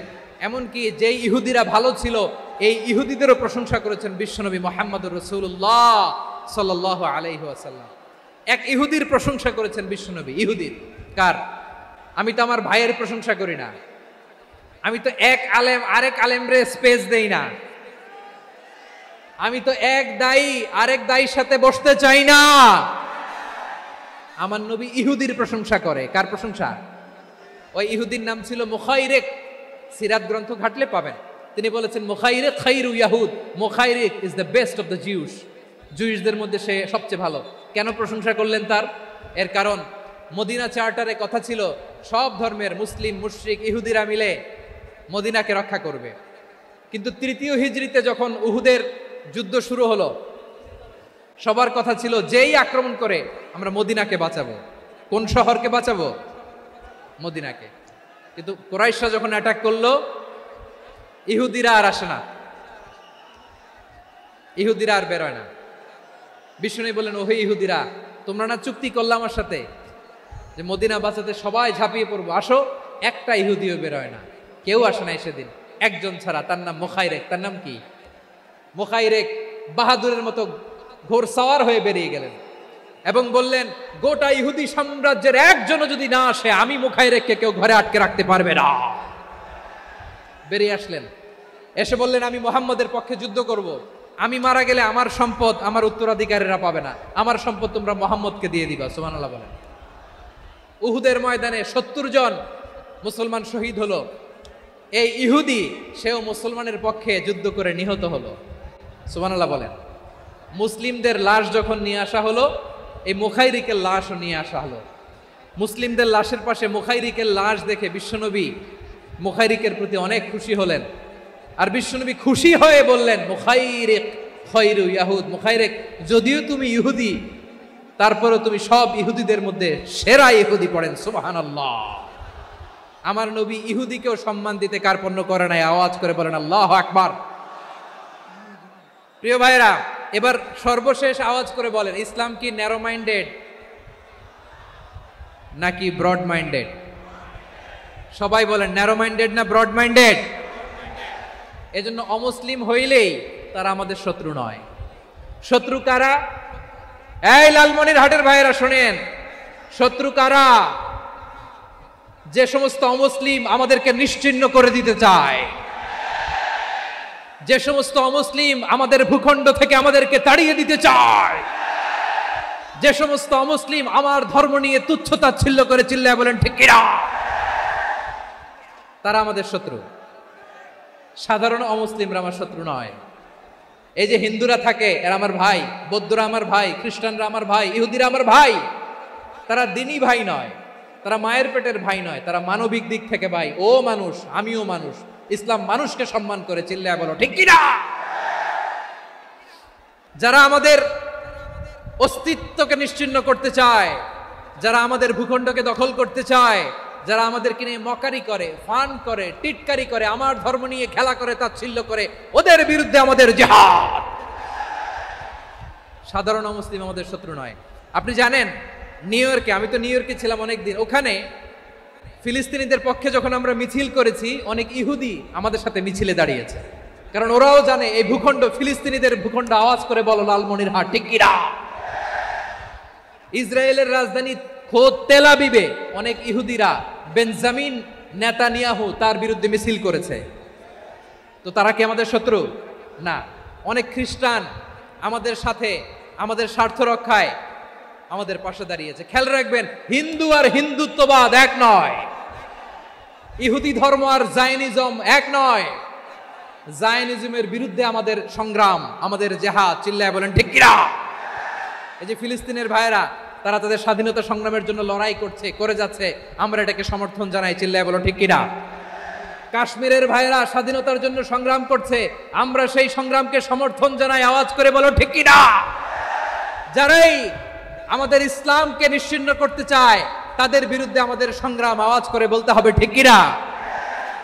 এমনকি যেই ইহুদিরা ভালো ছিল, এই ইহুদিদেরও প্রশংসা করেছেন বিশ্বনবী মুহাম্মদুর রাসূলুল্লাহ সাল্লাল্লাহু আলাইহি ওয়াসাল্লাম। এক ইহুদির প্রশংসা করেছেন বিশ্বনবী। ইহুদির কার? আমি তো আমার ভাইয়ের প্রশংসা করি না, আমি তো এক আলেম আরেক আলেমরে স্পেস দেই না, আমি তো এক দায়ী আরেক দায়ীর সাথে বসতে চাই না। আমার নবী ইহুদির প্রশংসা করে। কার প্রশংসা? ওই ইহুদির নাম ছিল মুখাইরেক, সিরাত গ্রন্থ ঘাটলে পাবেন। তিনি বলেছেন মুখাইরেক খাইরু ইয়াহুদ, মুখাইরেক is the best of the Jews, জুইশদের মধ্যে সে সবচেয়ে ভালো। কেন প্রশংসা করলেন তার? এর কারণ মদিনা চার্টারে কথা ছিল সব ধর্মের মুসলিম, মুশরিক, ইহুদিরা মিলে মদিনাকে রক্ষা করবে। কিন্তু তৃতীয় হিজরিতে যখন উহুদের যুদ্ধ শুরু হলো, সবার কথা ছিল যেই আক্রমণ করে আমরা মদিনাকে বাঁচাবো। কোন শহরকে বাঁচাবো? মদিনাকে। কিন্তু কুরাইশরা যখন অ্যাটাক করলো, ইহুদিরা আর আসে না, ইহুদিরা আর বেরোয় না। বিষ্ণু বললেন, ওহে ইহুদিরা, তোমরা না চুক্তি করলে আমার সাথে যে মদিনা বাঁচাতে সবাই ঝাঁপিয়ে পড়বো, আসো। একটা ইহুদিও বেরোয় না, কেউ আসে নাই সেদিন, একজন ছাড়া, তার নাম মুখাইরেক। তার নাম কি? মুখাইরেক বাহাদুরের মতো ঘোড়সাওয়ার হয়ে বেরিয়ে গেলেন এবং বললেন, গোটা ইহুদি সাম্রাজ্যের একজনও যদি না আসে, আমি মুখাইরেককে কেউ ঘরে আটকে রাখতে পারবে না। বেরিয়ে আসলেন, এসে বললেন, আমি মুহাম্মদের পক্ষে যুদ্ধ করব। আমি মারা গেলে আমার সম্পদ আমার উত্তরাধিকারীরা পাবে না, আমার সম্পদ তোমরা মুহাম্মদকে দিয়ে দিবা। সুবহানাল্লাহ বলেন। উহুদের ময়দানে 70 জন মুসলমান শহীদ হলো। এই ইহুদি সেও মুসলমানের পক্ষে যুদ্ধ করে নিহত হলো। সুবহানাল্লাহ বলেন। মুসলিমদের লাশ যখন নিয়ে আসা হলো, এই মুখাইরিকের লাশও নিয়ে আসা হলো। মুসলিমদের লাশের পাশে মুখাইরিকের লাশ দেখে বিশ্বনবী মুখাইরিকের প্রতি অনেক খুশি হলেন। আর বিশ্বনবী খুশি হয়ে বললেন, মুখাইরিক খায়রু ইয়াহুদ, মুখাইরিক যদিও তুমি ইহুদি, তারপরেও তুমি সব ইহুদিদের মধ্যে সেরা ইহুদি। পড়েন সুবহানাল্লাহ। আমার নবী ইহুদিকেও সম্মান দিতে কার্পণ্য করে নাই। আওয়াজ করে বলেন আল্লাহু আকবার। প্রিয় ভাইরা, এবার সর্বশেষ আওয়াজ করে বলেন, ইসলাম কি ন্যারো মাইন্ডেড নাকি ব্রড মাইন্ডেড? সবাই বলেন, ন্যারো মাইন্ডেড না ব্রড মাইন্ডেড? এজন্য অমুসলিম হইলেই তারা আমাদের শত্রু নয়। শত্রু কারা? এই লালমনিরহাটের ভাইয়েরা শোনেন, শত্রু কারা? যে সমস্ত অমুসলিম আমাদেরকে নিশ্চিহ্ন করে দিতে চায়, যে সমস্ত অমুসলিম আমাদের ভূখণ্ড থেকে আমাদেরকে তাড়িয়ে দিতে চায়, যে সমস্ত অমুসলিম আমার ধর্ম নিয়ে তুচ্ছতাচ্ছিল্য করে চিল্লায় বলেন ঠিক কিনা, তারা আমাদের শত্রু। সাধারণ অমুসলিমরা আমার শত্রু নয়। এই যে হিন্দুরা থাকে, এরা আমার ভাই, বৌদ্ধরা আমার ভাই, খ্রিস্টানরা আমার ভাই, ইহুদিরা আমার ভাই। তারা দিনই ভাই নয়, তারা মায়ের পেটের ভাই নয়, তারা মানবিক দিক থেকে ভাই। ও মানুষ, আমিও মানুষ। ইসলাম মানুষকে সম্মান করে, চিল্লায় বলো ঠিক কিনা। যারা আমাদের অস্তিত্বকে নিশ্চিহ্ন করতে চায়, যারা আমাদের ভূখণ্ডকে দখল করতে চায়, যারা আমাদেরকে নিয়ে মকারি করে, ফান করে, টিটকারি করে, আমার ধর্ম নিয়ে খেলা করে, তাচ্ছিল্য করে, ওদের বিরুদ্ধে আমাদের জিহাদ। সাধারণ মুসলিম আমাদের শত্রু নয়। আপনি জানেন নিউ ইয়র্কে, আমি তো নিউ ইয়র্কে ছিলাম অনেকদিন, ওখানে ফিলিস্তিনিদের পক্ষে যখন আমরা মিছিল করেছি, অনেক ইহুদি আমাদের সাথে মিছিলে দাঁড়িয়েছে। কারণ ওরাও জানে এই ভূখণ্ড ফিলিস্তিনিদের ভূখণ্ড। আওয়াজ করে বলো লালমনিরহাট ঠিক কিনা। ইসরায়েলের রাজধানী খোদ তেল আবিবে অনেক ইহুদিরা বেঞ্জামিন নেতানিয়াহু তার বিরুদ্ধে মিছিল করেছে। তো তারা কি আমাদের শত্রু? না। অনেক খ্রিস্টান আমাদের সাথে আমাদের স্বার্থ রক্ষায় আমাদের পাশে দাঁড়িয়েছে। খেয়াল রাখবেন, হিন্দু আর হিন্দুত্ববাদ এক নয়, ইহুদি ধর্ম আর জায়নিজম এক নয়। জায়নিজমের বিরুদ্ধে আমাদের সংগ্রাম, আমাদের জিহাদ। চিল্লায় বলেন ঠিক কিনা। এই যে ফিলিস্তিনের ভাইয়েরা, তারা তাদের স্বাধীনতা সংগ্রামের জন্য লড়াই করছে, করে যাচ্ছে, আমরা এটাকে সমর্থন জানাই। চিল্লায় বলো ঠিক কিনা। কাশ্মীরের ভাইয়েরা স্বাধীনতার জন্য সংগ্রাম করছে, আমরা সেই সংগ্রামকে সমর্থন জানাই। আওয়াজ করে বলো ঠিক কিনা। যারাই আমাদের ইসলামকে নিশ্চিহ্ন করতে চায়, তাদের বিরুদ্ধে আমাদের সংগ্রাম। আওয়াজ করে বলতে হবে ঠিক কিনা।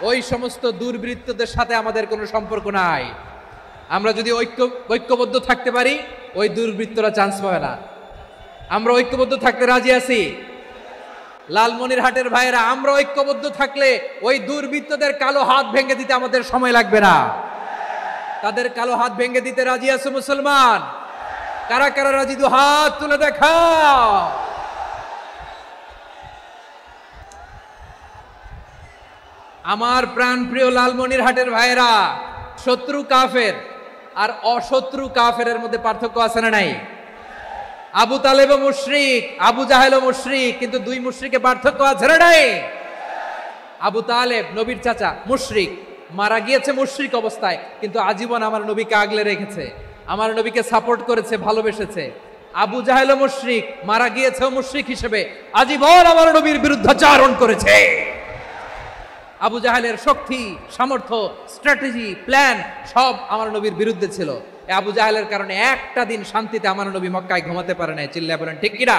ওই সমস্ত দুর্বৃত্তদের সাথে আমাদের কোনো সম্পর্ক নাই। আমরা যদি ঐক্যবদ্ধ থাকতে পারি, ওই দুর্বৃত্তরা চান্স পাবে না। আমরা ঐক্যবদ্ধ থাকতে রাজি আছি। লালমনিরহাটের ভাইয়েরা, আমরা ঐক্যবদ্ধ থাকলে ওই দুর্বৃত্তদের কালো হাত ভেঙে দিতে আমাদের সময় লাগবে না। তাদের কালো হাত ভেঙে দিতে রাজি আছে মুসলমান? কারা কারা রাজি? দু হাত তুলে দেখাও। আমার প্রাণ প্রিয় লালমনিরহাটের ভাইয়েরা, শত্রু কাফের আর অশত্রু কাফেরের মধ্যে পার্থক্য আছে না নাই? আবু তালেব মুশরিক, আবু জাহেল মুশরিক, কিন্তু দুই মুশরিকে পার্থক্য আছে না নাই? আবু তালেব নবীর চাচা মুশরিক, মারা গিয়েছে মুশরিক অবস্থায়, কিন্তু আজীবন আমার নবীকে আগলে রেখেছে, আমার নবীকে সাপোর্ট করেছে, ভালোবেসেছে। আবু জাহেল মুশরিক, মারা গিয়েছে মুশরিক হিসেবে, আজীবন আমার নবীর বিরুদ্ধাচারণ করেছে। আবু জাহেলের শক্তি, সামর্থ্য, স্ট্র্যাটেজি, প্ল্যান সব আমার নবীর বিরুদ্ধে ছিল। এই আবু জাহেলের কারণে একটা দিন শান্তিতে আমার নবী মক্কায় ঘুমাতে পারে নাই। চিল্লায় বলেন ঠিক কিনা?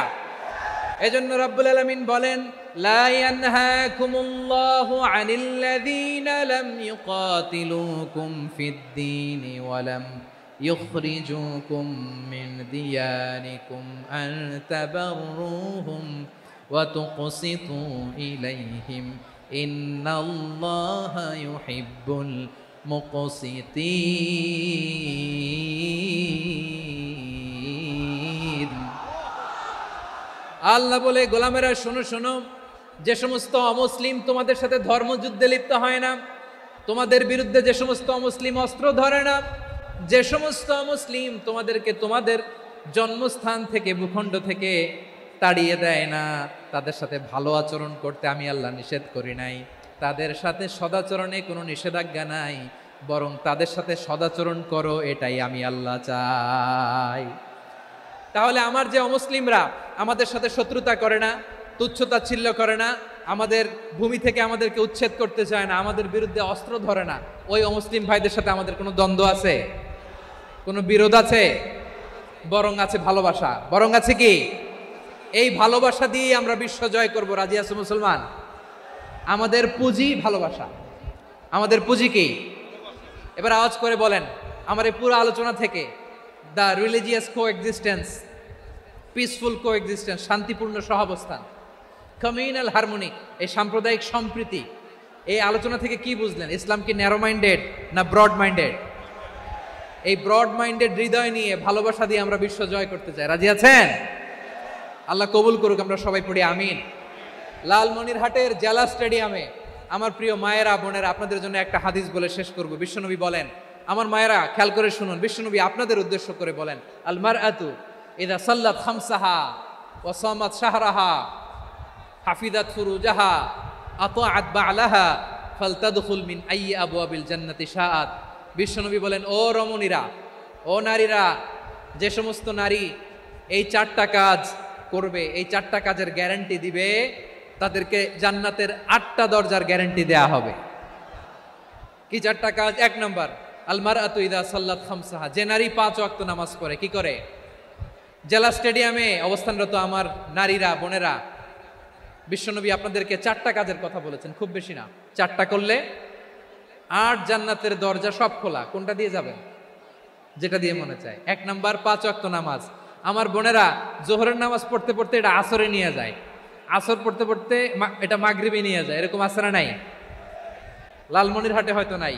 এজন্য রব্বুল আলামিন বলেন, লা ইয়ানহাকুমুল্লাহু আনিল্লাযীনা লাম ইউকাতিলুকুম ফিদ-দীনি ওয়া লাম ইখরিজুকুম মিন দিয়ারিকুম আন তাবাররুহুম ওয়া তুকসিতু ইলাইহিম ইন্নাল্লাহা ইউহিব্বুল মুকসিতিন। আল্লাহ বলে, গোলামেরা শোনো শোনো, যে সমস্ত অমুসলিম তোমাদের সাথে ধর্মযুদ্ধে লিপ্ত হয় না, তোমাদের বিরুদ্ধে যে সমস্ত অমুসলিম অস্ত্র ধরে না, যে সমস্ত অমুসলিম তোমাদেরকে তোমাদের জন্মস্থান থেকে, ভূখণ্ড থেকে তাড়িয়ে দেয় না, তাদের সাথে ভালো আচরণ করতে আমি আল্লাহ নিষেধ করি নাই। তাদের সাথে সদাচরণে কোনো নিষেধাজ্ঞা নাই, বরং তাদের সাথে সদাচরণ করো, এটাই আমি আল্লাহ চাই। তাহলে আমার যে অমুসলিমরা আমাদের সাথে শত্রুতা করে না, তুচ্ছতাচ্ছিল্য করে না, আমাদের ভূমি থেকে আমাদেরকে উচ্ছেদ করতে চায় না, আমাদের বিরুদ্ধে অস্ত্র ধরে না, ওই অমুসলিম ভাইদের সাথে আমাদের কোনো দ্বন্দ্ব আছে? কোনো বিরোধ আছে? বরং আছে ভালোবাসা। বরং আছে কি? এই ভালোবাসা দিয়ে আমরা বিশ্ব জয় করব। রাজি আছো মুসলমান? আমাদের পুঁজি ভালোবাসা। আমাদের পুঁজি কি? এবার আওয়াজ করে বলেন, আমার এই পুরো আলোচনা থেকে the religious coexistence, peaceful coexistence, শান্তিপূর্ণ সহাবস্থান, কমিউনাল হারমোনি, এই সাম্প্রদায়িক সম্প্রীতি, এই আলোচনা থেকে কি বুঝলেন? ইসলাম কি ন্যারো মাইন্ডেড না ব্রড মাইন্ডেড? এই ব্রড মাইন্ডেড হৃদয় নিয়ে, ভালোবাসা দিয়ে আমরা বিশ্ব জয় করতে চাই। রাজি আছেন? আল্লাহ কবুল করুক। আমরা সবাই পড়ি আমিন। লালমনিরহাটের জেলা স্টেডিয়ামে আমার প্রিয় মায়েরা, বোনেরা, আপনাদের জন্য একটা হাদিস বলে শেষ করব। বিশ্বনবী বলেন, আমার মায়েরা খেয়াল করে শুনুন, বিশ্বনবী আপনাদের উদ্দেশ্য করে বলেন, আল মারআতু ইযা সাল্লাত খামসাহা ওয়া সামাত শাহরাহা হাফিজাত ফুরুজাহা আতাআত বা'লাহা ফালতাদখুল মিন আইয়ি আবওয়াবিল জান্নাতি শাআত। বিশ্বনবী বলেন, ও রমণীরা, ও নারীরা, যে সমস্ত নারী এই 4টা কাজ করবে, এই 4টা কাজের গ্যারান্টি দিবে, তাদেরকে জান্নাতের 8টা দরজার গ্যারান্টি দেয়া হবে। কি 4টা কাজ? 1 নম্বর, আল মারআতু ইযা সাল্লাত খামসাহা, যে নারী 5 ওয়াক্ত নামাজ পড়ে। কি করে? জেলা স্টেডিয়ামে অবস্থানরত আমার নারীরা, বোনেরা, বিশ্বনবী আপনাদেরকে 4টা কাজের কথা বলেছেন, খুব বেশি না। 4টা করলে 8 জান্নাতের দরজা সব খোলা। কোনটা দিয়ে যাবেন? যেটা দিয়ে মনে চায়। 1 নম্বর 5 ওয়াক্ত নামাজ। আমার বোনেরা জোহরের নামাজ পড়তে পড়তে এটা আসরে নিয়ে যায়, আসর পড়তে পড়তে এটা মাগরিবে নিয়ে যায়। এরকম আসরা নাই? লালমনিরহাটে হয়তো নাই।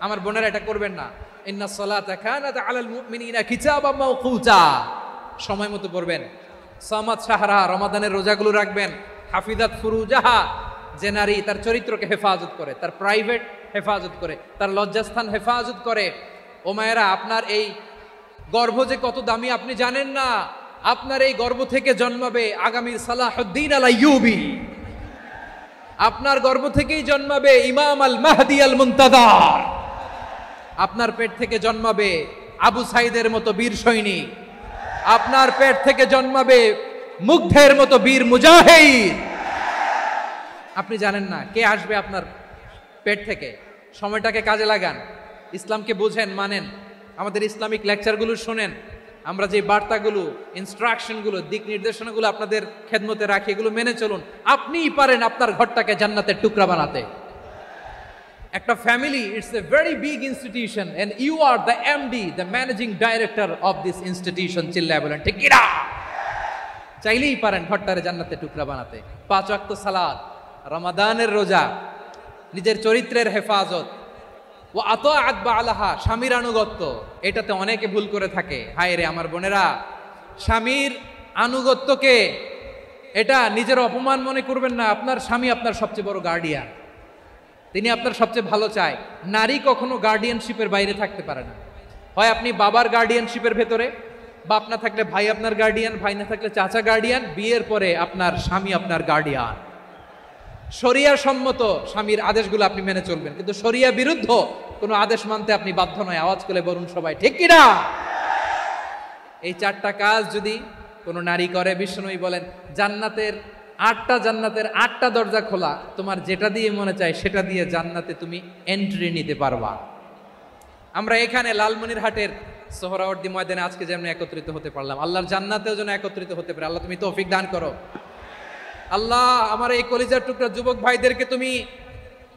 আমার বোনেরা এটা করবেন না। ইন্নাস সালাতা কানাত আলাল মুমিনিনা কিতাবাম মাওকুতা, সময় মতো পড়বেন। সামাত শাহরা, রমাদানের রোজাগুলো রাখবেন। হাফিজাত ফুরুজাহা, যে নারী তার চরিত্রকে হেফাজত করে, তার প্রাইভেট হেফাজত করে, তার লজ্জাস্থান হেফাজত করে। ও মায়েরা, আপনার এই গর্ভ যে কত দামি আপনি জানেন না। আপনার এই গর্ভ থেকে জন্মাবে আগামী সালাহুদ্দিন আল আইয়ুবী। আপনার গর্ভ থেকেই জন্মাবে ইমাম আল মাহদি আল মুনতাজার। আপনার পেট থেকে জন্মাবে আবু সাইদের মতো বীর সৈনিক। আপনার পেট থেকে জন্মাবে মুগ্ধের মতো বীর মুজাহিদ। আপনি জানেন না কে আসবে আপনার পেট থেকে। সময়টাকে কাজে লাগান, ইসলামকে বুঝেন, মানেন, আমাদের ইসলামিক লেকচারগুলো শোনেন। আমরা যে বার্তাগুলো, ইনস্ট্রাকশনগুলো, দিক নির্দেশনাগুলো আপনাদের খেদমতে রাখি, এগুলো মেনে চলুন। আপনিই পারেন আপনার ঘরটাকে জান্নাতের টুকরা বানাতে। একটা family, it's a very big institution and you are the MD, the managing director of this institution. চিল্লায় বলেন ঠিক কিনা? চাইলেই পারেন ঘরটারে জান্নাতের টুকরা বানাতে। 5 ওয়াক্ত সালাত, রমাদানের রোজা, নিজের চরিত্রের হেফাজত, ও আতাআত বা'লাহা, স্বামীর আনুগত্য। এটাতে অনেকে ভুল করে থাকে। হায় রে আমার বোনেরা, স্বামীর আনুগত্যকে এটা নিজের অপমান মনে করবেন না। আপনার স্বামী আপনার সবচেয়ে বড় গার্ডিয়ান, তিনি আপনার সবচেয়ে ভালো চায়। নারী কখনো গার্ডিয়ানশিপের বাইরে থাকতে পারে না। হয় আপনি বাবার গার্ডিয়ানশিপের ভেতরে, বাপ না থাকলে ভাই আপনার গার্ডিয়ান, ভাই না থাকলে চাচা গার্ডিয়ান, বিয়ের পরে আপনার স্বামী আপনার গার্ডিয়ান। শরিয়া সম্মত স্বামীর আদেশগুলো আপনি মেনে চলবেন, কিন্তু শরিয়া বিরুদ্ধ কোনো আদেশ মানতে আপনি বাধ্য নয়। আওয়াজ করে বলুন সবাই, ঠিক কিনা? এই 4টা কাজ যদি কোনো নারী করে, বিশ্বনবী বলেন জান্নাতের 8টা দরজা খোলা, তোমার যেটা দিয়ে মনে চায় সেটা দিয়ে জান্নাতে তুমি এন্ট্রি নিতে পারবা। আমরা এখানে লালমনিরহাটের সোহরাওয়ার্দী ময়দানে আজকে যেমন একত্রিত হতে পারলাম, আল্লাহর জান্নাতেও যেন একত্রিত হতে পারে। আল্লাহ তুমি তৌফিক দান করো। আল্লাহ আমার এই কলিজার টুকরা যুবক ভাইদেরকে তুমি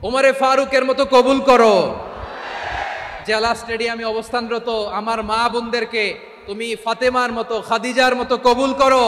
ওমরে ফারুকের মতো কবুল করো। জেলা স্টেডিয়ামে অবস্থানরত আমার মা বোনদেরকে তুমি ফাতেমার মতো, খাদিজার মতো কবুল করো।